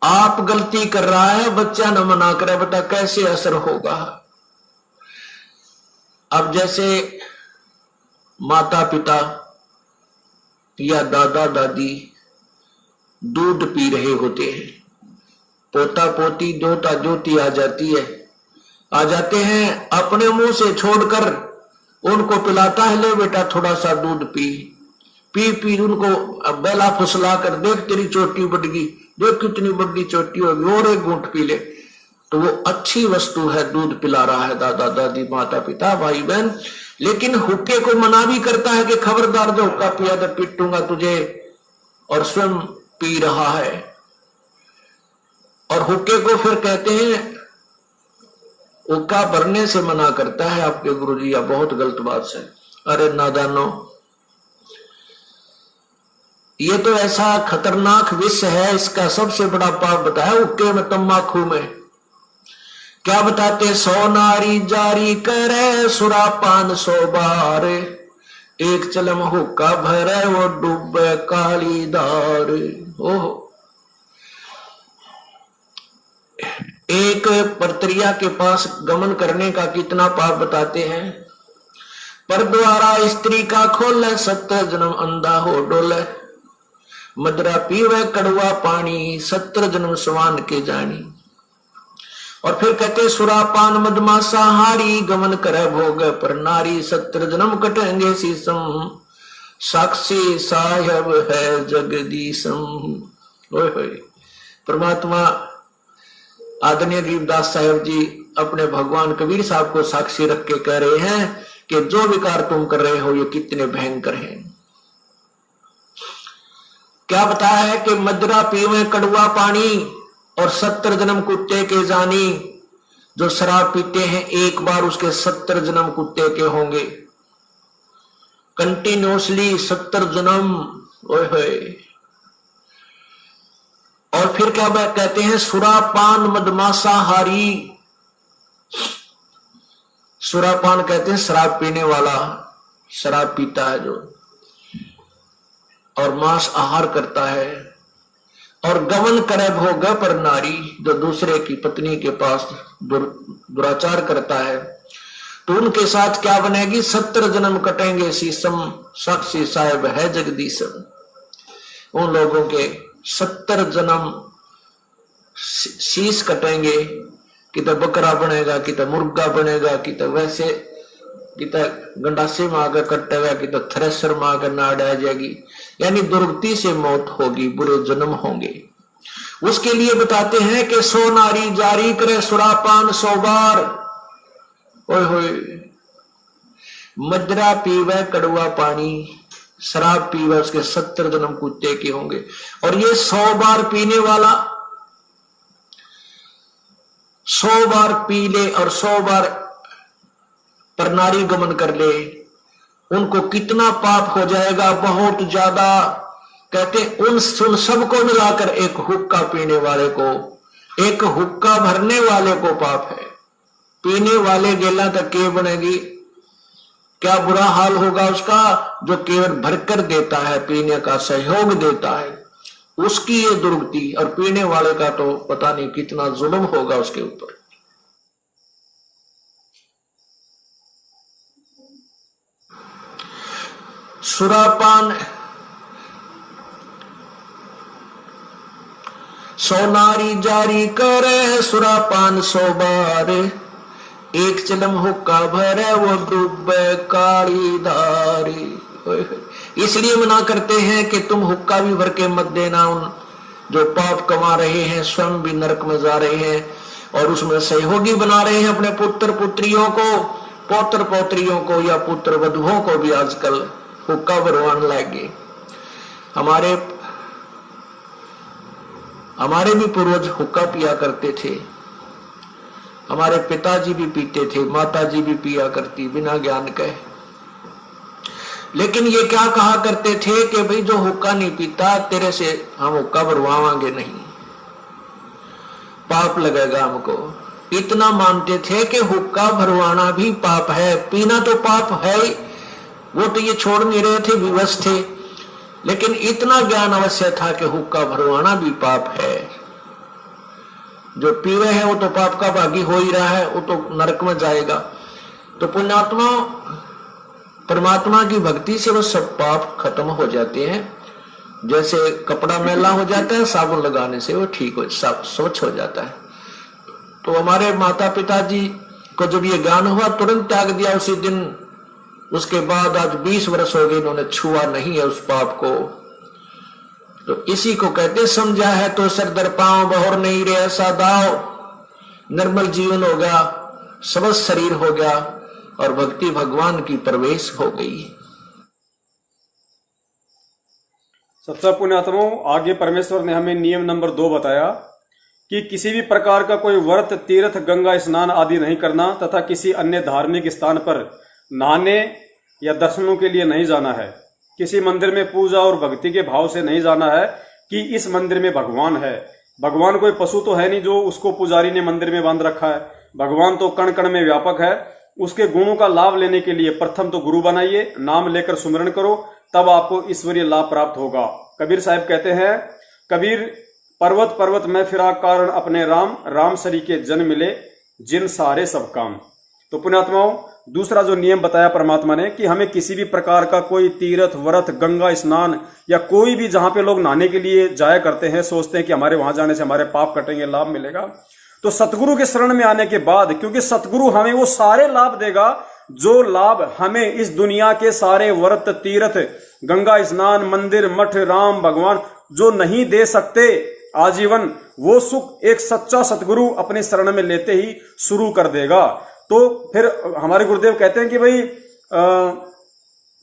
आप गलती कर रहा है, बच्चा न मना करे, बता कैसे असर होगा। अब जैसे माता पिता या दादा दादी दूध पी रहे होते हैं, पोता पोती दोता दोती आ जाते हैं, अपने मुंह से छोड़कर उनको पिलाता है, ले बेटा थोड़ा सा दूध पी पी उनको बेला फुसला कर, देख तेरी चोटी बढ़ गई, देख कितनी बड़ी चोटी होगी, और एक घूंट पी ले। तो वो अच्छी वस्तु है, दूध पिला रहा है दादा दादी माता पिता भाई बहन। लेकिन हुक्के को मना भी करता है कि खबरदार जो हुक्का पिया तो पीटूंगा तुझे, और स्वयं पी रहा है। और हुक्के को फिर कहते हैं, हुक्का भरने से मना करता है आपके गुरुजी, या बहुत गलत बात है। अरे नादानो, ये तो ऐसा खतरनाक विष है, इसका सबसे बड़ा पाप बताया हुक्के में तंबाकू में। क्या बताते, 100 नारी जारी करे सुरापान 100 बार, एक चलम हुक्का भरे वो डूबे काली धार। ओहो, एक परत्रिया के पास गमन करने का कितना पाप बताते हैं। पर द्वारा स्त्री का खोले 70 जन्म अंधा हो डोले, मदरा पीवे कड़वा पानी 70 जन्म स्वान के जानी। और फिर कहते, सुरापान मदमासा हारी गमन करे भोग पर नारी, 70 जन्म कटेंगे शीसम, साक्षी साहेब है जगदीशम। ओए होए, परमात्मा आदरणीय गरीबदास साहेब जी अपने भगवान कबीर साहब को साक्षी रख के कह रहे हैं कि जो विकार तुम कर रहे हो ये कितने भयंकर हैं। क्या बताया है कि मदरा पीवे कड़वा पानी और 70 जन्म कुत्ते के जानी। जो शराब पीते हैं एक बार उसके 70 जन्म कुत्ते के होंगे, कंटिन्यूसली 70 जन्म। ओए होए, और फिर क्या कहते हैं, सुरापान मदमासा हारी। सुरापान कहते हैं शराब पीने वाला, शराब पीता है जो, और मांस आहार करता है। और गमन करे भोग पर नारी, जो दूसरे की पत्नी के पास दुराचार करता है, तो उनके साथ क्या बनेगी, 70 जन्म कटेंगे शीसम, साक्षी साहेब है जगदीशम। उन लोगों के 70 जन्म शीश कटेंगे, कि तो बकरा बनेगा, कि तो मुर्गा बनेगा, कि तो वैसे, कि तो गंडासे में आकर कटेगा, कि तो थ्रेसर में आकर नाड़ आ जाएगी। यानी दुर्गति से मौत होगी, बुरे जन्म होंगे। उसके लिए बताते हैं कि 100 नारी जारी करे सुरापान 100 बार। ओए होए, मदरा पीवे कड़वा पानी, शराब पीवे उसके 70 जन्म कुत्ते के होंगे। और ये 100 बार पीने वाला 100 बार पी ले और 100 बार पर नारी गमन कर ले, उनको कितना पाप हो जाएगा, बहुत ज्यादा। कहते उन सबको मिलाकर एक हुक्का पीने वाले को, एक हुक्का भरने वाले को पाप है। पीने वाले गेला तक के बनेगी, क्या बुरा हाल होगा उसका, जो केवल भरकर देता है, पीने का सहयोग देता है, उसकी ये दुर्गति। और पीने वाले का तो पता नहीं कितना जुल्म होगा उसके ऊपर। सोनारी जारी करे सुरापान 100 बार, एक चिलम हुक्का भरे वो डूबे काली धारी। इसलिए मना करते हैं कि तुम हुक्का भी भर के मत देना उन जो पाप कमा रहे हैं, स्वयं भी नरक में जा रहे हैं और उसमें सहयोगी बना रहे हैं अपने पुत्र पुत्रियों को, पौत्र पौत्रियों को या पुत्र वधुओं को भी आजकल हुक्का भरवाने लगे। हमारे भी पूर्वज हुक्का पिया करते थे, हमारे पिताजी भी पीते थे, माताजी भी पिया करती बिना ज्ञान के। लेकिन ये क्या कहा करते थे कि भाई जो हुक्का नहीं पीता तेरे से हम हुक्का भरवाएंगे नहीं, पाप लगेगा हमको। इतना मानते थे कि हुक्का भरवाना भी पाप है, पीना तो पाप है, वो तो ये छोड़ नहीं रहे थे, विवश थे। लेकिन इतना ज्ञान अवश्य था कि हुक्का भरवाना भी पाप है। जो पी रहे हैं वो तो पाप का भागी हो ही रहा है, वो तो नरक में जाएगा। तो पुण्यात्मा परमात्मा की भक्ति से वो सब पाप खत्म हो जाते हैं। जैसे कपड़ा मैला हो जाता है, साबुन लगाने से वो ठीक हो, स्वच्छ हो जाता है। तो हमारे माता पिताजी को जब ये ज्ञान हुआ तुरंत त्याग दिया उसी दिन। उसके बाद आज 20 वर्ष हो गए, इन्होंने छुआ नहीं है उस पाप को। तो इसी को कहते समझा है तो सर दर पांव बहोर नहीं रे ऐसा दाव। निर्मल जीवन हो गया, स्वस्थ शरीर हो गया और भक्ति भगवान की प्रवेश हो गई। सच्चा पुण्यात्माओं, आगे परमेश्वर ने हमें नियम नंबर 2 बताया कि किसी भी प्रकार का कोई व्रत, तीर्थ, गंगा स्नान आदि नहीं करना तथा किसी अन्य धार्मिक स्थान पर नहाने या दर्शनों के लिए नहीं जाना है। किसी मंदिर में पूजा और भक्ति के भाव से नहीं जाना है कि इस मंदिर में भगवान है। भगवान कोई पशु तो है नहीं जो उसको पुजारी ने मंदिर में बांध रखा है। भगवान तो कण कण में व्यापक है। उसके गुणों का लाभ लेने के लिए प्रथम तो गुरु बनाइए, नाम लेकर सुमरण करो, तब आपको ईश्वरीय लाभ प्राप्त होगा। कबीर साहब कहते हैं, कबीर पर्वत पर्वत में फिरा कारण अपने राम, राम सरी के जन मिले जिन सारे सब काम। तो पुण्यात्माओं, दूसरा जो नियम बताया परमात्मा ने कि हमें किसी भी प्रकार का कोई तीर्थ, व्रत, गंगा स्नान या कोई भी जहां पे लोग नहाने के लिए जाया करते हैं, सोचते हैं कि हमारे वहां जाने से हमारे पाप कटेंगे, लाभ मिलेगा, तो सतगुरु के शरण में आने के बाद, क्योंकि सतगुरु हमें वो सारे लाभ देगा जो लाभ हमें इस दुनिया के सारे व्रत, तीर्थ, गंगा स्नान, मंदिर, मठ, राम, भगवान जो नहीं दे सकते आजीवन, वो सुख एक सच्चा सतगुरु अपने शरण में लेते ही शुरू कर देगा। तो फिर हमारे गुरुदेव कहते हैं कि भाई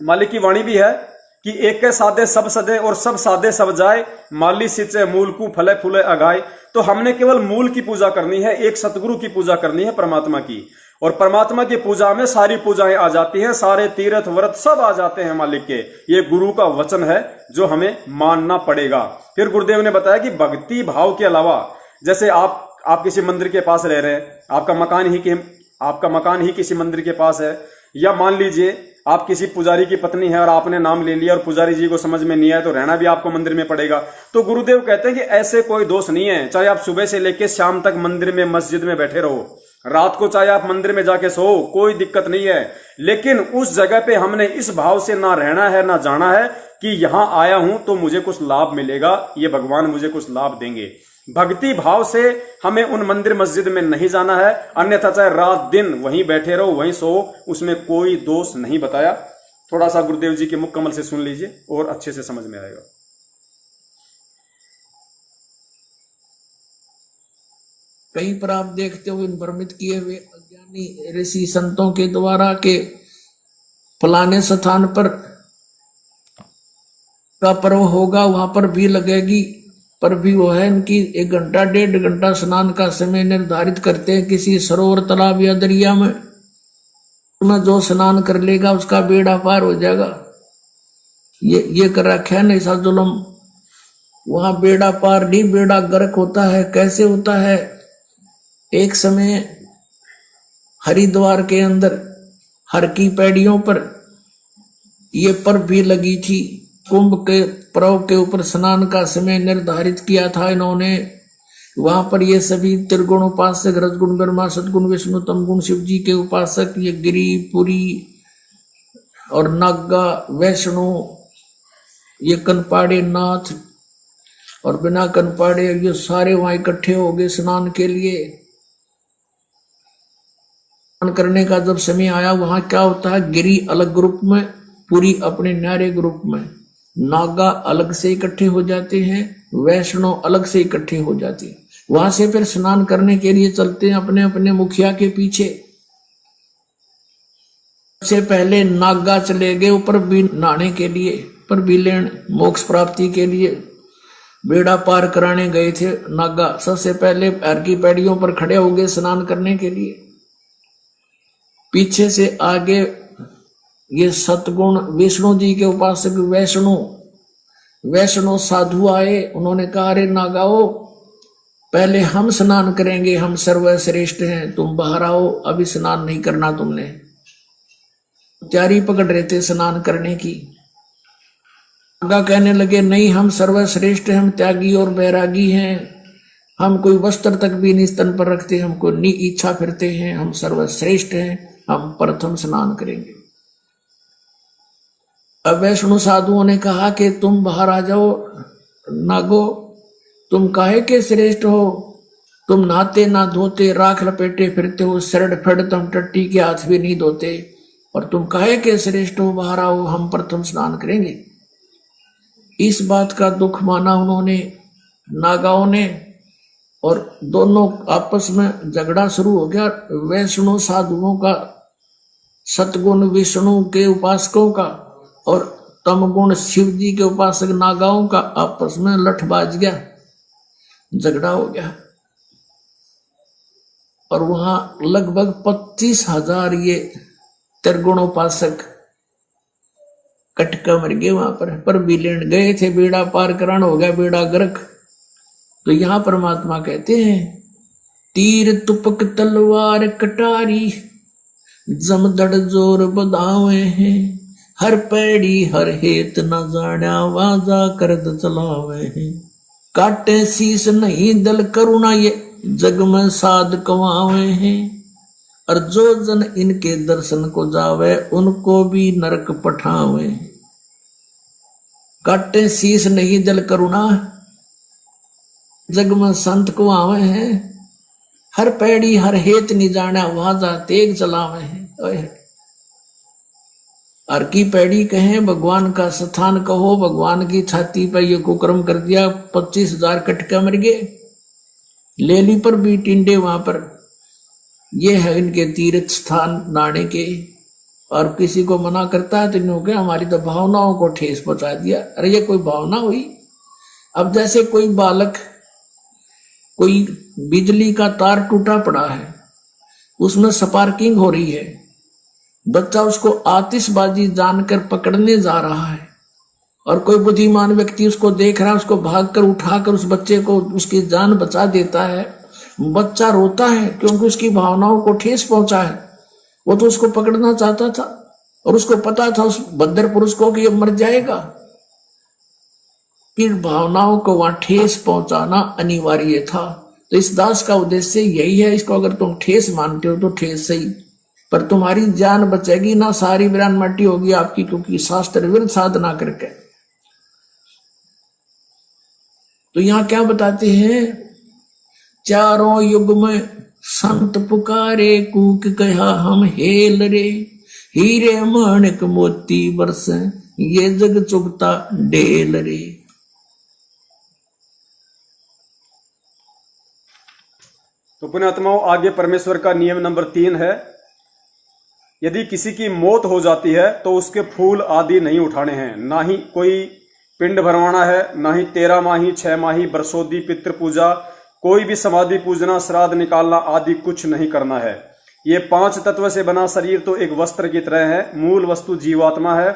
मालिक की वाणी भी है कि एक के साधे सब सदे और सब साधे सब जाए, माली सिंचे मूल को फले फूले अगाए। तो हमने केवल मूल की पूजा करनी है, एक सतगुरु की पूजा करनी है, परमात्मा की। और परमात्मा की पूजा में सारी पूजाएं आ जाती हैं, सारे तीर्थ व्रत सब आ जाते हैं मालिक के। ये गुरु का वचन है जो हमें मानना पड़ेगा। फिर गुरुदेव ने बताया कि भक्ति भाव के अलावा, जैसे आप किसी मंदिर के पास रह रहे हैं, आपका मकान ही किसी मंदिर के पास है, या मान लीजिए आप किसी पुजारी की पत्नी है और आपने नाम ले लिया और पुजारी जी को समझ में नहीं आया तो रहना भी आपको मंदिर में पड़ेगा। तो गुरुदेव कहते हैं कि ऐसे कोई दोष नहीं है, चाहे आप सुबह से लेकर शाम तक मंदिर में, मस्जिद में बैठे रहो, रात को चाहे आप मंदिर में जाके सो, कोई दिक्कत नहीं है। लेकिन उस जगह पे हमने इस भाव से ना रहना है, ना जाना है कि यहां आया हूं तो मुझे कुछ लाभ मिलेगा, ये भगवान मुझे कुछ लाभ देंगे। भक्ति भाव से हमें उन मंदिर मस्जिद में नहीं जाना है, अन्यथा चाहे रात दिन वहीं बैठे रहो, वहीं सो, उसमें कोई दोष नहीं बताया। थोड़ा सा गुरुदेव जी के मुख कमल से सुन लीजिए और अच्छे से समझ में आएगा। कहीं पर आप देखते हो इन भ्रमित किए हुए अज्ञानी ऋषि संतों के द्वारा के फलाने स्थान पर का पर्व होगा, वहां पर भी लगेगी, पर भी वो है इनकी 1 घंटा 1.5 घंटा स्नान का समय निर्धारित करते हैं किसी सरोवर, तालाब या दरिया में। जो स्नान कर लेगा उसका बेड़ा पार हो जाएगा। ये कर रखा है ना ऐसा जुल्म। वहां बेड़ा पार नहीं, बेड़ा गर्क होता है। कैसे होता है? एक समय हरिद्वार के अंदर हर की पैड़ियों पर ये पर्व भी लगी थी। कुंभ के पर्व के ऊपर स्नान का समय निर्धारित किया था इन्होंने। वहां पर ये सभी त्रिगुण उपासक, रजगुण ब्रह्मा, सदगुण विष्णु, तमगुण शिव जी के उपासक, ये गिरी, पुरी और नागा, वैष्णो, ये कनपाड़े नाथ और बिना कनपाड़े ये सारे वहां इकट्ठे हो गए स्नान के लिए। स्नान करने का जब समय आया, वहां क्या होता है, गिरी अलग ग्रुप में, पूरी अपने न्यारे ग्रुप में, नागा अलग से इकट्ठे हो जाते हैं, वैष्णव अलग से इकट्ठे हो जाते हैं। वहां से फिर स्नान करने के लिए चलते हैं अपने अपने मुखिया के पीछे। सबसे पहले नागा चले गए ऊपर भी नहाने के लिए, पर भी लेन मोक्ष प्राप्ति के लिए बेड़ा पार कराने गए थे नागा। सबसे पहले पैर की पैड़ियों पर खड़े हो गए स्नान करने के लिए। पीछे से आगे ये सतगुण विष्णु जी के उपासक वैष्णव साधु आए। उन्होंने कहा, अरे नागाओ, पहले हम स्नान करेंगे, हम सर्वश्रेष्ठ हैं, तुम बाहर आओ, अभी स्नान नहीं करना तुमने। तैयारी पकड़ रहे थे स्नान करने की। नागा कहने लगे, नहीं, हम सर्वश्रेष्ठ हैं, हम त्यागी और बैरागी हैं, हम कोई वस्त्र तक भी नहीं स्तन पर रखते, हमको नी इच्छा फिरते हैं, हम सर्वश्रेष्ठ हैं, हम प्रथम स्नान करेंगे। अब वैष्णु साधुओं ने कहा कि तुम बाहर आ जाओ नागो, तुम काहे के श्रेष्ठ हो, तुम नहाते ना धोते, राख लपेटे फिरते हो, शरण फेड़ तुम टट्टी के हाथ भी नहीं धोते, और तुम काहे के श्रेष्ठ हो, बाहर आओ, हम प्रथम स्नान करेंगे। इस बात का दुख माना उन्होंने, नागाओं ने, और दोनों आपस में झगड़ा शुरू हो गया। वैष्णु साधुओं का, सतगुण विष्णु के उपासकों का, और तमगुण शिव जी के उपासक नागाओं का आपस में लठबाज गया, झगड़ा हो गया। और वहां लगभग 25,000 ये त्रिगुणोपासक कटका मर गए वहां पर भी लेन गए थे, बेड़ा पार करान हो गया, बेड़ा गर्क। तो यहां परमात्मा कहते हैं, तीर तुपक तलवार कटारी, जमदड़ जोर बधावे हैं, हर पैड़ी हर हेत न जाना, वाजा करद चलावे हैं, काटे शीस नहीं दल करुणा, ये जग में साध कमावे हैं, और जो जन इनके दर्शन को जावे, उनको भी नरक पठावे। काटे शीस नहीं दल करुणा, जग में संत को आवे हैं, हर पैड़ी हर हेत नहीं जाना, वाजा तेग चलावे हैं। हर की पैड़ी कहे, भगवान का स्थान कहो, भगवान की छाती पर ये कुकर्म कर दिया, 25,000 कटका मर गए। लेली पर भी टिंडे वहां पर, ये है इनके तीर्थ स्थान नाने के। और किसी को मना करता है तो इन्होंने हमारी तो भावनाओं को ठेस पहुंचा दिया। अरे ये कोई भावना हुई? अब जैसे कोई बालक, कोई बिजली का तार टूटा पड़ा है, उसमें स्पार्किंग हो रही है, बच्चा उसको आतिशबाजी जानकर पकड़ने जा रहा है, और कोई बुद्धिमान व्यक्ति उसको देख रहा है, उसको भागकर उठाकर उस बच्चे को उसकी जान बचा देता है। बच्चा रोता है क्योंकि उसकी भावनाओं को ठेस पहुंचा है। वो तो उसको पकड़ना चाहता था, और उसको पता था उस बद्दर पुरुष को कि ये मर जाएगा। फिर भावनाओं को वहां ठेस पहुंचाना अनिवार्य था। तो इस दास का उद्देश्य यही है, इसको अगर तुम ठेस मानते हो तो ठेस सही, पर तुम्हारी जान बचेगी ना, सारी वीरान मट्टी होगी आपकी, क्योंकि शास्त्र विरुद्ध साधना करके। तो यहां क्या बताते हैं, चारों युग में संत पुकारे, कूक कहा हम हेल रे, हीरे माणिक मोती बरसे, ये जग चुगता डेल रे। तो पुण्यात्माओं, आगे परमेश्वर का नियम नंबर 3 है, यदि किसी की मौत हो जाती है तो उसके फूल आदि नहीं उठाने हैं, ना ही कोई पिंड भरवाना है, ना ही 13 माही 6 माही बरसोदी पितृ पूजा, कोई भी समाधि पूजना, श्राद्ध निकालना आदि कुछ नहीं करना है। ये 5 तत्व से बना शरीर तो एक वस्त्र की तरह है, मूल वस्तु जीवात्मा है,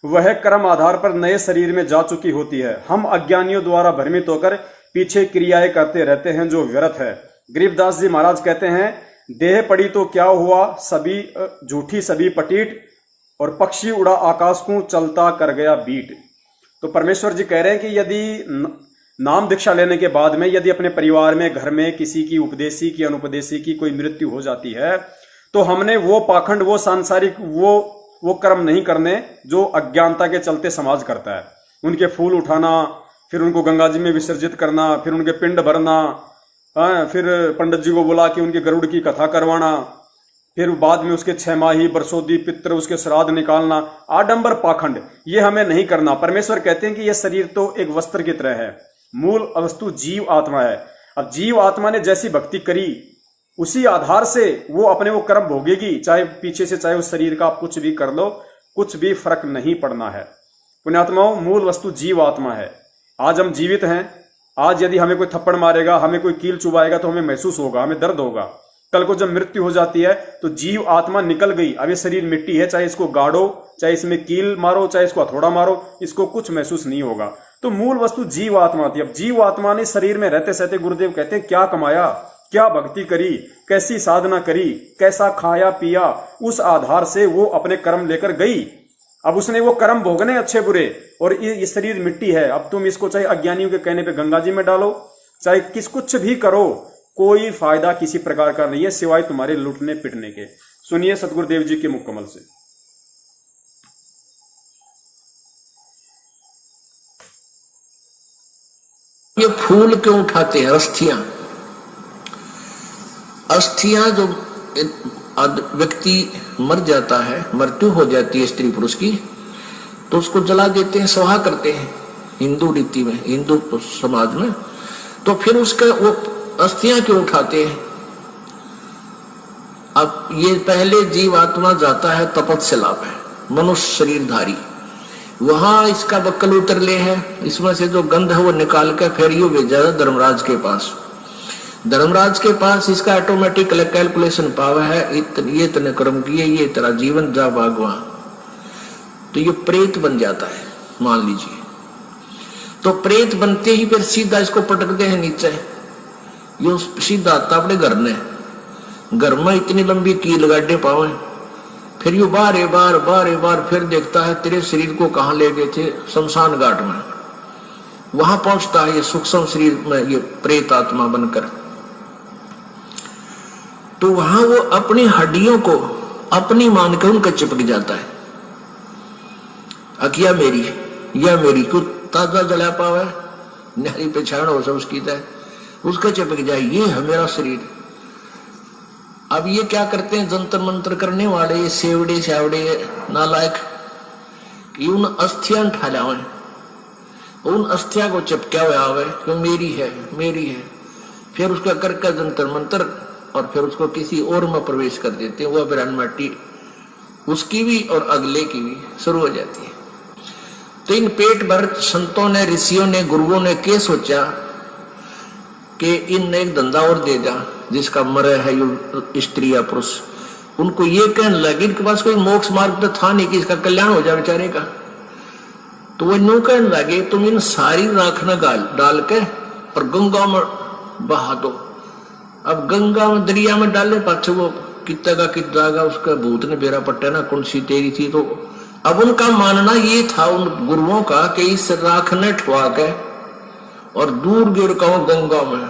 वह कर्म आधार पर नए शरीर में जा चुकी होती है। हम अज्ञानियों द्वारा भ्रमित होकर पीछे क्रियाएं करते रहते हैं जो व्यर्थ है। गरीबदास जी महाराज कहते हैं, देह पड़ी तो क्या हुआ, सभी झूठी सभी पटीट, और पक्षी उड़ा आकाश को चलता कर गया बीट। तो परमेश्वर जी कह रहे हैं कि यदि नाम दीक्षा लेने के बाद में यदि अपने परिवार में, घर में किसी की उपदेशी की अनुपदेशी की कोई मृत्यु हो जाती है, तो हमने वो पाखंड, वो सांसारिक, वो कर्म नहीं करने जो अज्ञानता के चलते समाज करता है। उनके फूल उठाना, फिर उनको गंगा जी में विसर्जित करना, फिर उनके पिंड भरना, फिर पंडित जी को बुला के उनके गरुड़ की कथा करवाना, फिर बाद में उसके 6 माही बरसोदी पित्र उसके श्राद्ध निकालना, आडंबर पाखंड, ये हमें नहीं करना। परमेश्वर कहते हैं कि यह शरीर तो एक वस्त्र की तरह है, मूल वस्तु जीव आत्मा है। अब जीव आत्मा ने जैसी भक्ति करी उसी आधार से वो अपने वो कर्म भोगेगी, चाहे पीछे से चाहे उस शरीर का आप कुछ भी कर लो, कुछ भी फर्क नहीं पड़ना है। पुण्यात्माओं, मूल वस्तु जीव आत्मा है। आज हम जीवित हैं, आज यदि हमें कोई थप्पड़ मारेगा, हमें कोई कील चुभाएगा तो हमें महसूस होगा, हमें दर्द होगा। कल को जब मृत्यु हो जाती है तो जीव आत्मा निकल गई, अब ये शरीर मिट्टी है, चाहे इसको गाड़ो, चाहे इसमें कील मारो, चाहे इसको हथौड़ा मारो, इसको कुछ महसूस नहीं होगा। तो मूल वस्तु जीव आत्मा थी। अब जीव आत्मा ने शरीर में रहते सहते, गुरुदेव कहते हैं, क्या कमाया, क्या भक्ति करी, कैसी साधना करी, कैसा खाया पिया, उस आधार से वो अपने कर्म लेकर गई। अब उसने वो कर्म भोगने अच्छे बुरे, और ये शरीर मिट्टी है। अब तुम इसको चाहे अज्ञानियों के कहने पे गंगा जी में डालो, चाहे कुछ भी करो, कोई फायदा किसी प्रकार का नहीं है सिवाय तुम्हारे लूटने पिटने के। सुनिए सतगुरुदेव जी के मुखकमल से। ये फूल क्यों उठाते हैं? अस्थियां, अस्थियां जो व्यक्ति मर जाता है, मृत्यु हो जाती है स्त्री पुरुष की, तो उसको जला देते हैं, स्वाहा करते हैं हिंदू रीति में, हिंदू समाज में। तो फिर उसका वो अस्थियां क्यों उठाते हैं? अब ये पहले जीव आत्मा जाता है तपस्या पे, मनुष्य शरीरधारी, वहां इसका बक्कल उतर ले है, इसमें से जो गंध है वो निकाल कर फिर ये भेजा है धर्मराज के पास। धर्मराज के पास इसका ऑटोमेटिक कैलकुलेशन पावर है, ये इतने कर्म किए, ये तेरा जीवन जा भागवा, तो ये प्रेत बन जाता है मान लीजिए। तो प्रेत बनते ही फिर सीधा इसको पटकते हैं नीचे, ये सीधा आता अपने घर ने, घर में इतनी लंबी कील गाड़े पावे, फिर यू बार बार फिर देखता है तेरे शरीर को कहाँ ले गए थे, शमशान घाट में। वहां पहुंचता है ये सूक्ष्म शरीर में, ये प्रेत आत्मा बनकर। तो वहां वो अपनी हड्डियों को अपनी मान के उनका चिपक जाता है, अकिया मेरी या मेरी को ताजा जला पावे, नारी पे छाण हो सब उसकी तय, उसका चिपक जाए, ये है मेरा शरीर। अब ये क्या करते हैं जंतर मंत्र करने वाले, ये सेवड़े शावड़े नालायक, उन अस्थियां ठालावे, उन अस्थिया को चिपका हुआ आवे कि मेरी है मेरी है, फिर उसका करके जंतर मंत्र, और फिर उसको किसी और में प्रवेश कर देते हैं, वह बिरान माटी उसकी भी और अगले की भी शुरू हो जाती है। तो इन पेट भर संतों ने, ऋषियों ने, गुरुओं ने क्या सोचा कि इन एक धंधा और दे जा, जिसका मरे है ये स्त्री या पुरुष। उनको ये कहने लगे, इनके पास कोई मोक्ष मार्ग तो था नहीं कि इसका कल्याण हो जाए बेचारे का। तो वो न्यू कहने लगे, तुम इन सारी राख न डाल के और गंगा में बहा दो। अब गंगा में, दरिया में डालने पाछे वो कितना का कित जाएगा, उसका भूत ने बेरा पट्टा ना कौन सी तेरी थी। तो अब उनका मानना ये था उन गुरुओं का कि इस राख ने ठुआ के और दूर गिर का गंगा में,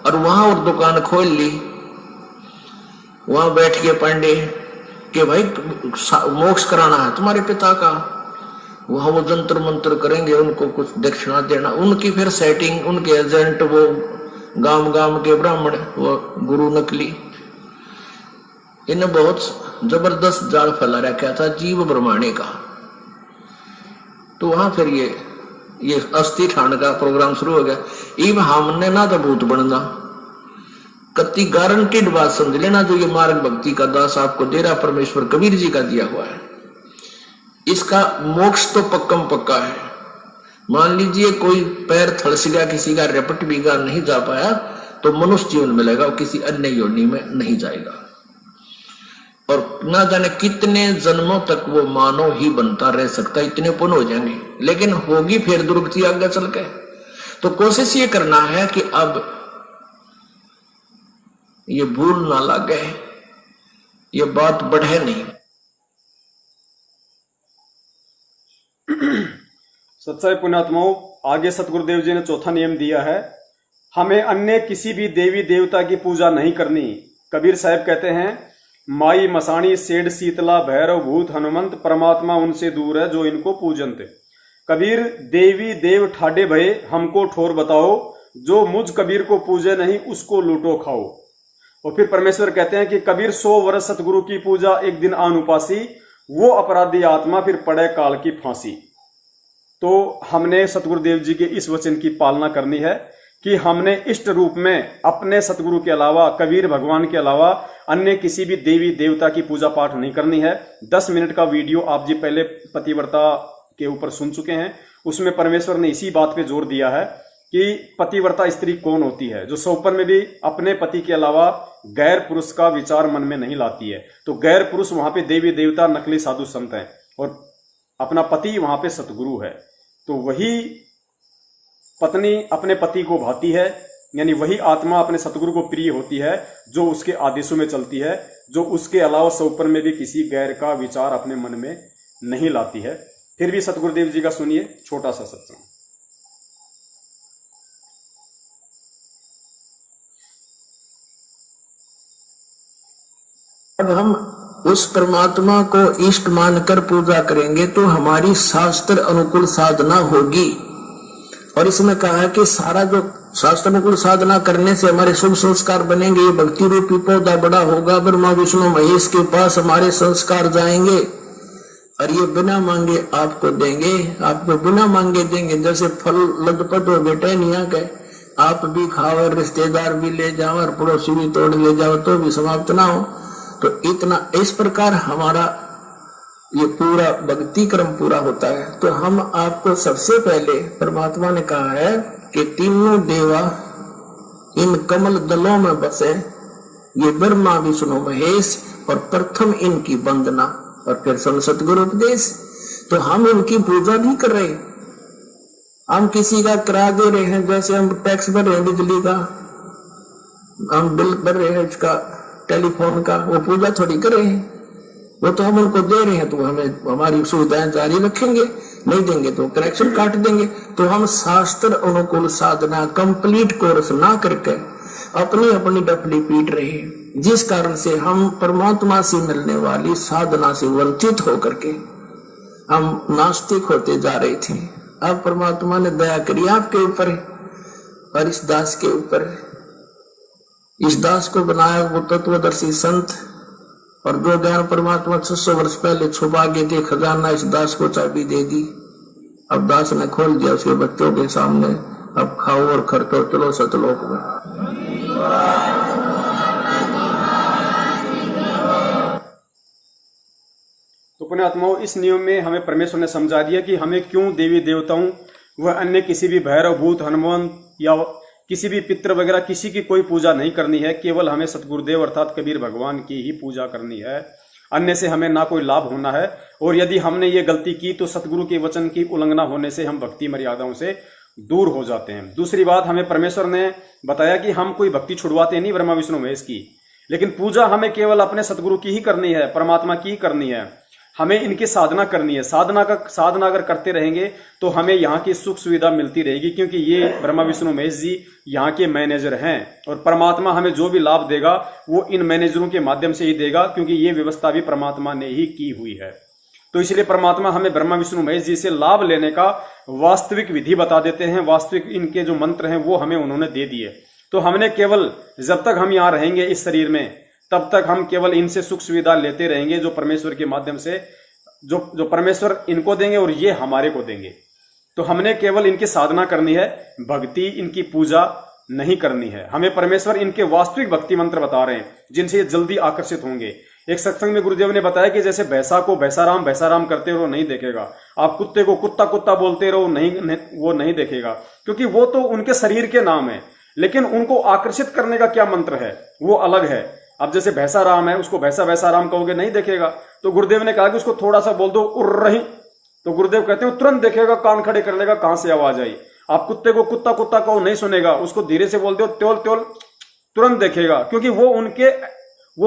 और वहां और दुकान खोल ली, वहां बैठ के पंडे कि भाई मोक्ष कराना है तुम्हारे पिता का, वहां वो जंतर मंत्र करेंगे, उनको कुछ दक्षिणा देना, उनकी फिर सेटिंग, उनके एजेंट वो गांव गांव के ब्राह्मण, वो गुरु नकली, इन्हें बहुत जबरदस्त जाल फैला रखा था जीव ब्रह्मांडे का। तो वहां फिर ये अस्थि ठाण का प्रोग्राम शुरू हो गया। इब हमने ना तो भूत बनना, कति गारंटीड बात समझ लेना, जो ये मार्ग भक्ति का दास आपको दे रहा परमेश्वर कबीर जी का दिया हुआ है, इसका मोक्ष तो पक्कम पक्का है। मान लीजिए कोई पैर थड़स गया, किसी का रेपट बिगाड़ नहीं जा पाया, तो मनुष्य जीवन मिलेगा, और किसी अन्य योनि में नहीं जाएगा, और ना जाने कितने जन्मों तक वो मानव ही बनता रह सकता है, इतने पुण्य हो जाएंगे, लेकिन होगी फिर दुर्गति आगे चल के। तो कोशिश ये करना है कि अब ये भूल ना लगे, ये बात बढ़े नहीं। सच्चाई पुण्यात्माओं, आगे सतगुरुदेव जी ने चौथा नियम दिया है, हमें अन्य किसी भी देवी देवता की पूजा नहीं करनी। कबीर साहब कहते हैं, माई मसाणी सेठ शीतला भैरव भूत हनुमंत, परमात्मा उनसे दूर है जो इनको पूजनते। कबीर देवी देव ठाडे भये हमको ठोर बताओ, जो मुझ कबीर को पूजे नहीं उसको लूटो खाओ। और फिर परमेश्वर कहते हैं कि कबीर 100 वर्ष सतगुरु की पूजा एक दिन आन उपासी, वो अपराधी आत्मा फिर पड़े काल की फांसी। तो हमने सतगुरुदेव जी के इस वचन की पालना करनी है कि हमने इष्ट रूप में अपने सतगुरु के अलावा, कबीर भगवान के अलावा अन्य किसी भी देवी देवता की पूजा पाठ नहीं करनी है। 10 मिनट का वीडियो आप जी पहले पतिव्रता के ऊपर सुन चुके हैं। उसमें परमेश्वर ने इसी बात पे जोर दिया है कि पतिव्रता स्त्री कौन होती है, जो सोपर में भी अपने पति के अलावा गैर पुरुष का विचार मन में नहीं लाती है। तो गैर पुरुष वहां पे देवी देवता, नकली साधु संत हैं, और अपना पति वहां पे सतगुरु है। तो वही पत्नी अपने पति को भाती है, यानी वही आत्मा अपने सतगुरु को प्रिय होती है, जो उसके आदेशों में चलती है, जो उसके अलावा सोपर में भी किसी गैर का विचार अपने मन में नहीं लाती है। फिर भी सतगुरुदेव जी का सुनिए छोटा सा सत्संग। अब हम उस परमात्मा को इष्ट मानकर पूजा करेंगे तो हमारी शास्त्र अनुकूल साधना होगी। और इसमें कहा है कि सारा जो शास्त्र अनुकूल साधना करने से हमारे शुभ संस्कार बनेंगे। ये भक्ति रूपी पौधा बड़ा होगा, ब्रह्मा विष्णु महेश के पास हमारे संस्कार जाएंगे, और ये बिना मांगे आपको देंगे, आपको बिना मांगे देंगे। जैसे फल लदपत हो बेटे निया के, आप भी खाओ और रिश्तेदार भी ले जाओ और पड़ोसी भी तोड़ ले जाओ तो भी समाप्त ना हो। तो इतना इस प्रकार हमारा ये पूरा भक्ति क्रम पूरा होता है। तो हम आपको सबसे पहले परमात्मा ने कहा है कि तीनों देवा इन कमल दलों में बसे, ये ब्रह्मा विष्णु महेश, और प्रथम इनकी वंदना और फिर सतगुरु उपदेश। तो हम इनकी पूजा नहीं कर रहे, हम किसी का किराया दे रहे हैं। जैसे हम टैक्स भर रहे हैं बिजली का, हम बिल भर रहे हैं इसका टेलीफोन का, वो पूजा थोड़ी कर रहे हैं, वो तो हम उनको दे रहे हैं। तो हमें हमारी सुविधाएं जारी रखेंगे, नहीं देंगे तो कनेक्शन काट देंगे। तो हम शास्त्र अनुकूल साधना कंप्लीट कोर्स ना करके अपनी अपनी डफली पीट रहे हैं, जिस कारण से हम परमात्मा से मिलने वाली साधना से वंचित होकर के हम नास्तिक होते जा रहे थे। अब परमात्मा ने दया करी आपके ऊपर और इस दास के ऊपर। इस दास को बनाया वो तत्वदर्शी संत, और जो ज्ञान परमात्मा 600 वर्ष पहले छुपा गए थे खजाना, इस दास को चाबी दे दी। अब दास ने खोल दिया उसके बच्चों के सामने, अब खाओ और खर्चो, चलो सतलोक में। तो पुण्यात्माओं, इस नियम में हमें परमेश्वर ने समझा दिया कि हमें क्यों देवी देवताओं व अन्य किसी भी भैरव भूत हनुमान या किसी भी पितृ वगैरह किसी की कोई पूजा नहीं करनी है। केवल हमें सतगुरुदेव अर्थात कबीर भगवान की ही पूजा करनी है। अन्य से हमें ना कोई लाभ होना है। और यदि हमने ये गलती की तो सतगुरु के वचन की उल्लंघना होने से हम भक्ति मर्यादाओं से दूर हो जाते हैं। दूसरी बात, हमें परमेश्वर ने बताया कि हम कोई भक्ति छुड़वाते नहीं ब्रह्मा विष्णु महेश की, लेकिन पूजा हमें केवल अपने सतगुरु की ही करनी है, परमात्मा की ही करनी है। हमें इनकी साधना करनी है। साधना अगर करते रहेंगे तो हमें यहाँ की सुख सुविधा मिलती रहेगी, क्योंकि ये ब्रह्मा विष्णु महेश जी यहाँ के मैनेजर हैं, और परमात्मा हमें जो भी लाभ देगा वो इन मैनेजरों के माध्यम से ही देगा, क्योंकि ये व्यवस्था भी परमात्मा ने ही की हुई है। तो इसलिए परमात्मा हमें ब्रह्मा विष्णु महेश जी से लाभ लेने का वास्तविक विधि बता देते हैं। वास्तविक इनके जो मंत्र हैं वो हमें उन्होंने दे दिए। तो हमने केवल जब तक हम यहाँ रहेंगे इस शरीर में, तब तक हम केवल इनसे सुख सुविधा लेते रहेंगे, जो परमेश्वर के माध्यम से जो परमेश्वर इनको देंगे और ये हमारे को देंगे। तो हमने केवल इनकी साधना करनी है, भक्ति इनकी पूजा नहीं करनी है। हमें परमेश्वर इनके वास्तविक भक्ति मंत्र बता रहे हैं जिनसे ये जल्दी आकर्षित होंगे। एक सत्संग में गुरुदेव ने बताया कि जैसे भैंसा को भैंसा राम करते रहो नहीं देखेगा, आप कुत्ते को कुत्ता कुत्ता बोलते रहो वो नहीं देखेगा, क्योंकि वो तो उनके शरीर के नाम है, लेकिन उनको आकर्षित करने का क्या मंत्र है वो अलग है। अब जैसे भैंसा राम है, उसको भैंसा राम कहोगे नहीं देखेगा। तो गुरुदेव ने कहा कि उसको थोड़ा सा बोल दो उड़ रही, तो गुरुदेव कहते हैं तुरंत देखेगा, कान खड़े कर लेगा कहां से आवाज आई। आप कुत्ते को कुत्ता कुत्ता कहो नहीं सुनेगा, उसको धीरे से बोल दो त्योल त्योल, तुरंत देखेगा, क्योंकि वो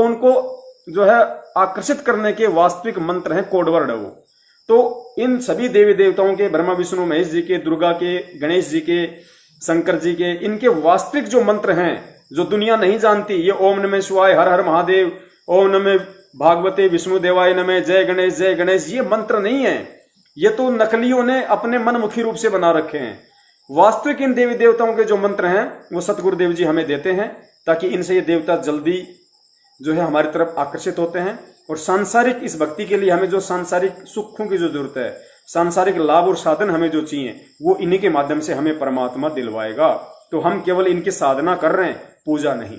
उनको जो है आकर्षित करने के वास्तविक मंत्र हैं, कोडवर्ड है वो। तो इन सभी देवी देवताओं के, ब्रह्मा विष्णु महेश जी के, दुर्गा के, गणेश जी के, शंकर जी के, इनके वास्तविक जो मंत्र हैं जो दुनिया नहीं जानती, ये ओम नमः शिवाय, हर हर महादेव, ओम नमः भागवते विष्णु देवाय नमः, जय गणेश, ये मंत्र नहीं है। ये तो नकलियों ने अपने मनमुखी रूप से बना रखे हैं। वास्तविक इन देवी देवताओं के जो मंत्र हैं वो सतगुरुदेव जी हमें देते हैं, ताकि इनसे ये देवता जल्दी जो है हमारी तरफ आकर्षित होते हैं। और सांसारिक इस भक्ति के लिए हमें जो सांसारिक सुखों की जो जरूरत है, सांसारिक लाभ और साधन हमें जो चाहिए, वो इन्हीं के माध्यम से हमें परमात्मा दिलवाएगा। तो हम केवल इनकी साधना कर रहे हैं, पूजा नहीं।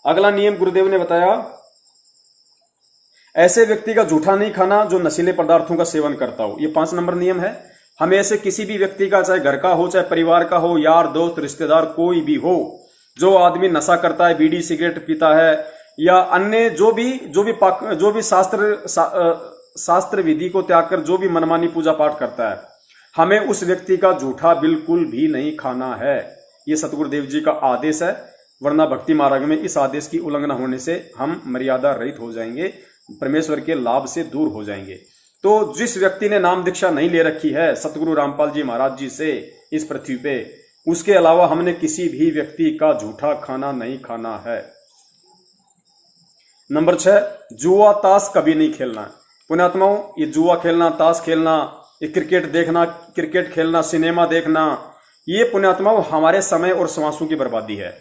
अगला नियम गुरुदेव ने बताया, ऐसे व्यक्ति का जूठा नहीं खाना जो नशीले पदार्थों का सेवन करता हो। ये 5 नंबर नियम है। हमें ऐसे किसी भी व्यक्ति का, चाहे घर का हो, चाहे परिवार का हो, यार दोस्त रिश्तेदार कोई भी हो, जो आदमी नशा करता है, बीड़ी सिगरेट पीता है, या अन्य जो भी शास्त्र विधि को त्याग कर जो भी मनमानी पूजा पाठ करता है, हमें उस व्यक्ति का जूठा बिल्कुल भी नहीं खाना है। ये सतगुरुदेव जी का आदेश है, वरना भक्ति मार्ग में इस आदेश की उल्लंघना होने से हम मर्यादा रहित हो जाएंगे, परमेश्वर के लाभ से दूर हो जाएंगे। तो जिस व्यक्ति ने नाम दीक्षा नहीं ले रखी है सतगुरु रामपाल जी महाराज जी से इस पृथ्वी पे, उसके अलावा हमने किसी भी व्यक्ति का झूठा खाना नहीं खाना है। नंबर 6, जुआ ताश कभी नहीं खेलना। पुण्यात्माओं, ये जुआ खेलना, ताश खेलना, ये क्रिकेट देखना, क्रिकेट खेलना, सिनेमा देखना, ये पुण्यात्माओं हमारे समय और श्वासों की बर्बादी है।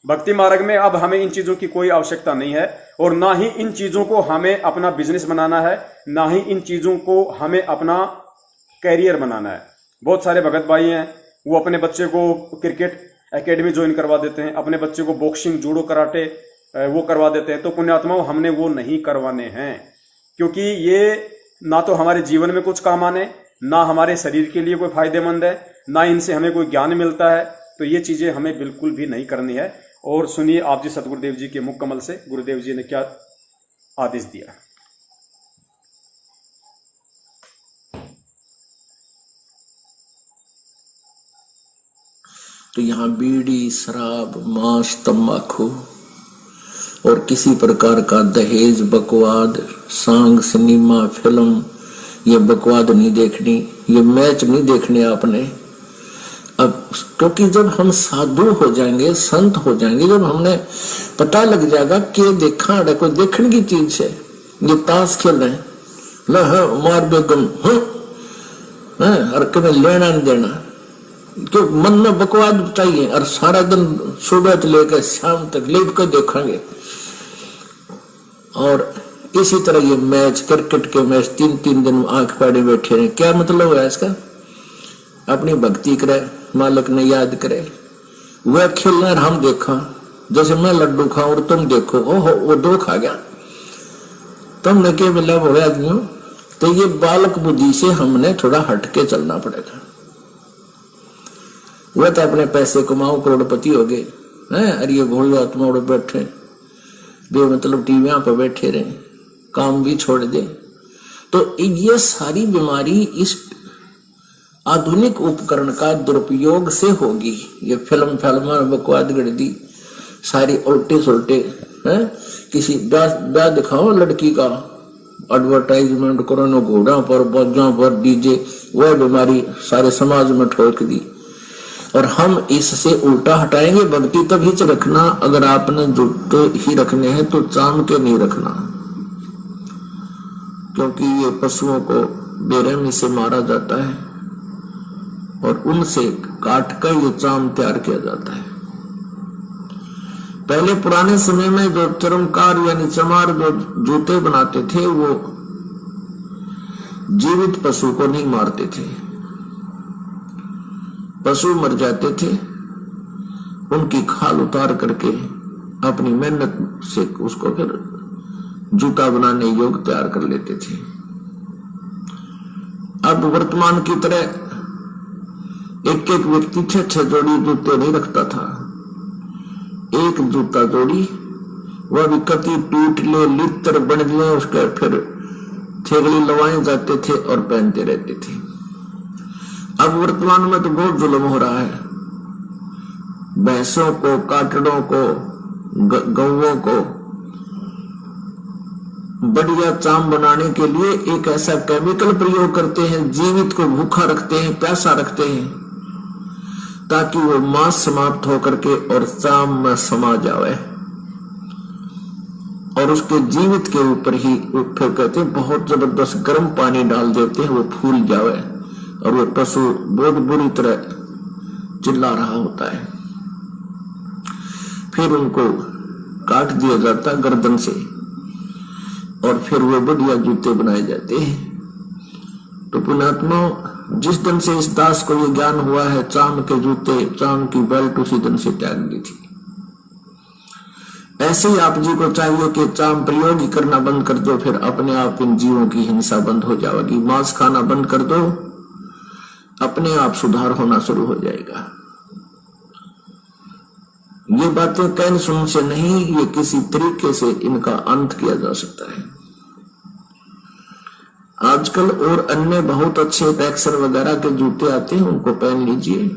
भक्ति मार्ग में अब हमें इन चीजों की कोई आवश्यकता नहीं है, और ना ही इन चीजों को हमें अपना बिजनेस बनाना है, ना ही इन चीजों को हमें अपना कैरियर बनाना है। बहुत सारे भगत भाई हैं, वो अपने बच्चे को क्रिकेट एकेडमी ज्वाइन करवा देते हैं, अपने बच्चे को बॉक्सिंग, जूडो, कराटे वो करवा देते हैं। तो पुण्यात्माओं, हमने वो नहीं करवाने हैं, क्योंकि ये ना तो हमारे जीवन में कुछ काम आने, ना हमारे शरीर के लिए कोई फायदेमंद है, ना इनसे हमें कोई ज्ञान मिलता है। तो ये चीजें हमें बिल्कुल भी नहीं करनी है। और सुनिए आप जी सतगुरुदेव जी के मुख कमल से गुरुदेव जी ने क्या आदेश दिया। तो यहाँ बीड़ी, शराब, मांस, तंबाकू और किसी प्रकार का दहेज, बकवाद, सांग, सिनेमा, फिल्म, ये बकवाद नहीं देखनी, ये मैच नहीं देखने आपने। अब क्योंकि जब हम साधु हो जाएंगे, संत हो जाएंगे, जब हमने पता लग जाएगा कि देखा कोई देखने की चीज है, ये ताश खेल रहे हैं, मार बेगम और कभी लेना नहीं देना, कि मन में बकवाद चाहिए, और सारा दिन सुबह से लेकर शाम तक लेट कर देखेंगे। और इसी तरह ये मैच, क्रिकेट के मैच 3-3 दिन आंख फाड़े बैठे रहे, क्या मतलब है इसका? अपनी भक्ति करे, मालिक ने याद करे, वह खेलना और हम देखा। जैसे मैं लड्डू खाऊं और तुम देखो, ओहो वो 2 खा गया, तुमने क्या मिला बोले आदमियों। तो ये बालक बुद्धि से हमने थोड़ा हटके चलना पड़ेगा। वह तो अपने पैसे कमाओ, करोड़पति हो गए हैं, अरे ये भोले आत्मा उड़ बैठे बेमतलब टीवियां पर बैठे रहे, काम भी छोड़ दे। तो ये सारी बीमारी इस आधुनिक उपकरण का दुरुपयोग से होगी। ये फिल्म बकवाद गढ़ सारी उल्टे सुलटे हैं। किसी ब्याह दिखाओ लड़की का, एडवर्टाइजमेंट करो न, घोड़ा पर, बाजा पर, डीजे, वह बीमारी सारे समाज में ठोक दी। और हम इससे उल्टा हटाएंगे। भक्ति तभी से रखना, अगर आपने जुटे ही रखने हैं तो चाम के नहीं रखना, क्योंकि ये पशुओं को बेरहमी से मारा जाता है और उनसे काट कर ये चाम तैयार किया जाता है। पहले पुराने समय में जो चर्मकार यानी चमार जो जूते बनाते थे, वो जीवित पशु को नहीं मारते थे। पशु मर जाते थे, उनकी खाल उतार करके अपनी मेहनत से उसको फिर जूता बनाने योग्य तैयार कर लेते थे। अब वर्तमान की तरह एक एक व्यक्ति 6-6 जोड़ी जूते नहीं रखता था। एक जूता जोड़ी, वह भी कति टूट ले, लित्र बन ले, उसके फिर थेगड़ी लवाए जाते थे और पहनते रहते थे। अब वर्तमान में तो बहुत जुल्म हो रहा है। भैंसों को, काटड़ों को, गौओं को बढ़िया चाम बनाने के लिए एक ऐसा केमिकल प्रयोग करते हैं, जीवित को भूखा रखते हैं, प्यासा रखते हैं, ताकि वो मांस समाप्त होकर के और चाम में समा जावे। और उसके जीवित के ऊपर ही फिर कहते हैं बहुत जबरदस्त गर्म पानी डाल देते हैं, वो फूल जावे और वो पशु बहुत बुरी तरह चिल्ला रहा होता है। फिर उनको काट दिया जाता है गर्दन से और फिर वो बढ़िया जूते बनाए जाते हैं। तो पुण्यात्मा, जिस दिन से इस दास को ये ज्ञान हुआ है चांद के जूते, चांद की बेल्ट उसी दिन से त्याग दी थी। ऐसे ही आप जी को चाहिए कि चांद प्रयोग ही करना बंद कर दो, फिर अपने आप इन जीवों की हिंसा बंद हो जाएगी। मांस खाना बंद कर दो, अपने आप सुधार होना शुरू हो जाएगा। ये बातें कहने सुन से नहीं, ये किसी तरीके से इनका अंत किया जा सकता है। आजकल और अन्य बहुत अच्छे पैक्सर वगैरह के जूते आते हैं, उनको पहन लीजिए।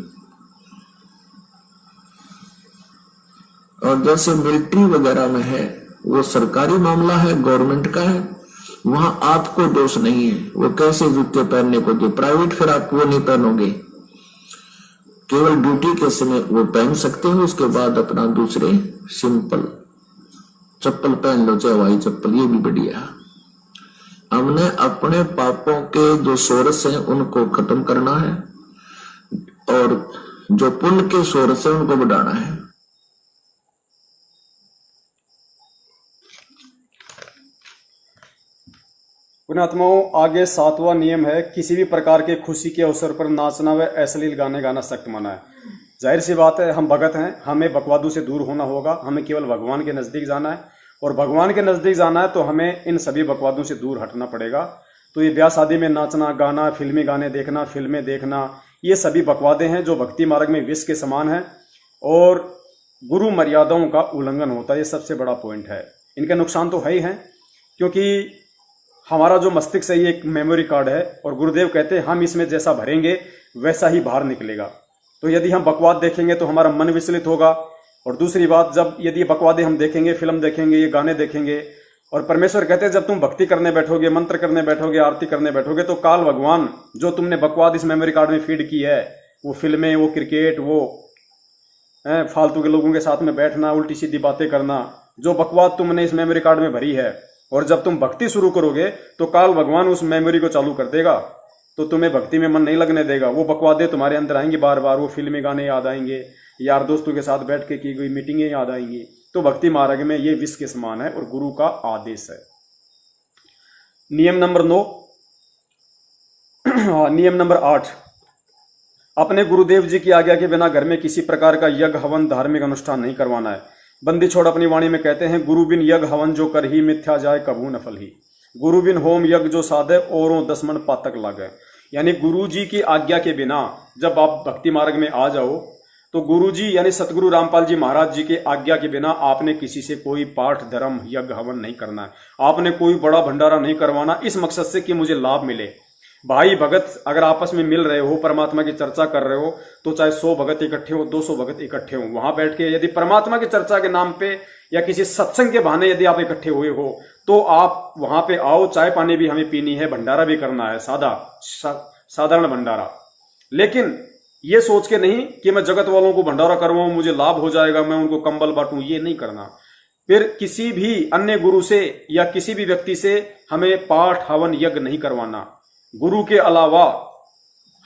और जैसे मिलिट्री वगैरह में है, वो सरकारी मामला है, गवर्नमेंट का है, वहां आपको दोष नहीं है वो कैसे जूते पहनने को दे। प्राइवेट फिर आप वो नहीं पहनोगे, केवल ड्यूटी के समय वो पहन सकते हो, उसके बाद अपना दूसरे सिंपल चप्पल पहन लो, चाहे हवाई चप्पल, ये भी बढ़िया। हमने अपने पापों के जो सोर्स हैं उनको खत्म करना है और जो पुण्य के सोर्स हैं उनको बढ़ाना है। पुण्यात्माओं, आगे 7वां नियम है, किसी भी प्रकार के खुशी के अवसर पर नाचना व अश्लील गाने गाना सख्त मना है। जाहिर सी बात है, हम भगत हैं, हमें बकवादों से दूर होना होगा, हमें केवल भगवान के नजदीक जाना है और भगवान के नजदीक जाना है तो हमें इन सभी बकवादों से दूर हटना पड़ेगा। तो ये ब्याह शादी में नाचना, गाना, फिल्मी गाने देखना, फिल्में देखना, ये सभी बकवादे हैं जो भक्ति मार्ग में विष के समान है और गुरु मर्यादाओं का उल्लंघन होता है। ये सबसे बड़ा पॉइंट है। इनके नुकसान तो है ही हैं, क्योंकि हमारा जो मस्तिष्क है ये एक मेमोरी कार्ड है और गुरुदेव कहते हैं हम इसमें जैसा भरेंगे वैसा ही बाहर निकलेगा। तो यदि हम बकवाद देखेंगे तो हमारा मन विचलित होगा। और दूसरी बात, जब यदि बकवादे हम देखेंगे, फिल्म देखेंगे, ये गाने देखेंगे, और परमेश्वर कहते हैं जब तुम भक्ति करने बैठोगे, मंत्र करने बैठोगे, आरती करने बैठोगे, तो काल भगवान जो तुमने बकवाद इस मेमोरी कार्ड में फीड की है, वो फिल्में, वो क्रिकेट, वो फालतू के लोगों के साथ में बैठना, उल्टी सीधी बातें करना, जो बकवाद तुमने इस मेमोरी कार्ड में भरी है, और जब तुम भक्ति शुरू करोगे तो काल भगवान उस मेमोरी को चालू कर देगा, तो तुम्हें भक्ति में मन नहीं लगने देगा। वो बकवादे तुम्हारे अंदर आएंगी बार बार, वो फिल्मी गाने याद आएंगे, यार दोस्तों के साथ बैठ के की गई मीटिंगें याद आएंगी। तो भक्ति मार्ग में ये विष के समान है और गुरु का आदेश है। नियम नंबर 9, नियम नंबर 8, अपने गुरुदेव जी की आज्ञा के बिना घर में किसी प्रकार का यज्ञ, हवन, धार्मिक अनुष्ठान नहीं करवाना है। बंदी छोड़ अपनी वाणी में कहते हैं, गुरु बिन यज्ञ हवन जो कर ही मिथ्या जाए कभू नफल ही। गुरु बिन होम यज्ञ जो साधे औरों 10 मन पातक लागे। यानी गुरु जी की आज्ञा के बिना जब आप भक्ति मार्ग में आ जाओ तो गुरु जी यानी सतगुरु रामपाल जी महाराज जी के आज्ञा के बिना आपने किसी से कोई पाठ, धर्म, यज्ञ, हवन नहीं करना है। आपने कोई बड़ा भंडारा नहीं करवाना इस मकसद से कि मुझे लाभ मिले। भाई भगत अगर आपस में मिल रहे हो, परमात्मा की चर्चा कर रहे हो, तो चाहे 100 भगत इकट्ठे हो, 200 भगत इकट्ठे हो, वहां बैठ के यदि परमात्मा की चर्चा के नाम पे या किसी सत्संग के बहाने यदि आप इकट्ठे हुए हो तो आप वहां पे आओ। चाय पानी भी हमें पीनी है, भंडारा भी करना है, साधारण भंडारा। लेकिन ये सोच के नहीं कि मैं जगत वालों को भंडारा करवाऊं, मुझे लाभ हो जाएगा, मैं उनको कंबल बांटूं, ये नहीं करना। फिर किसी भी अन्य गुरु से या किसी भी व्यक्ति से हमें पाठ, हवन, यज्ञ नहीं करवाना। गुरु के अलावा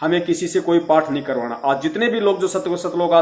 हमें किसी से कोई पाठ नहीं करवाना। आज जितने भी लोग जो सतलोक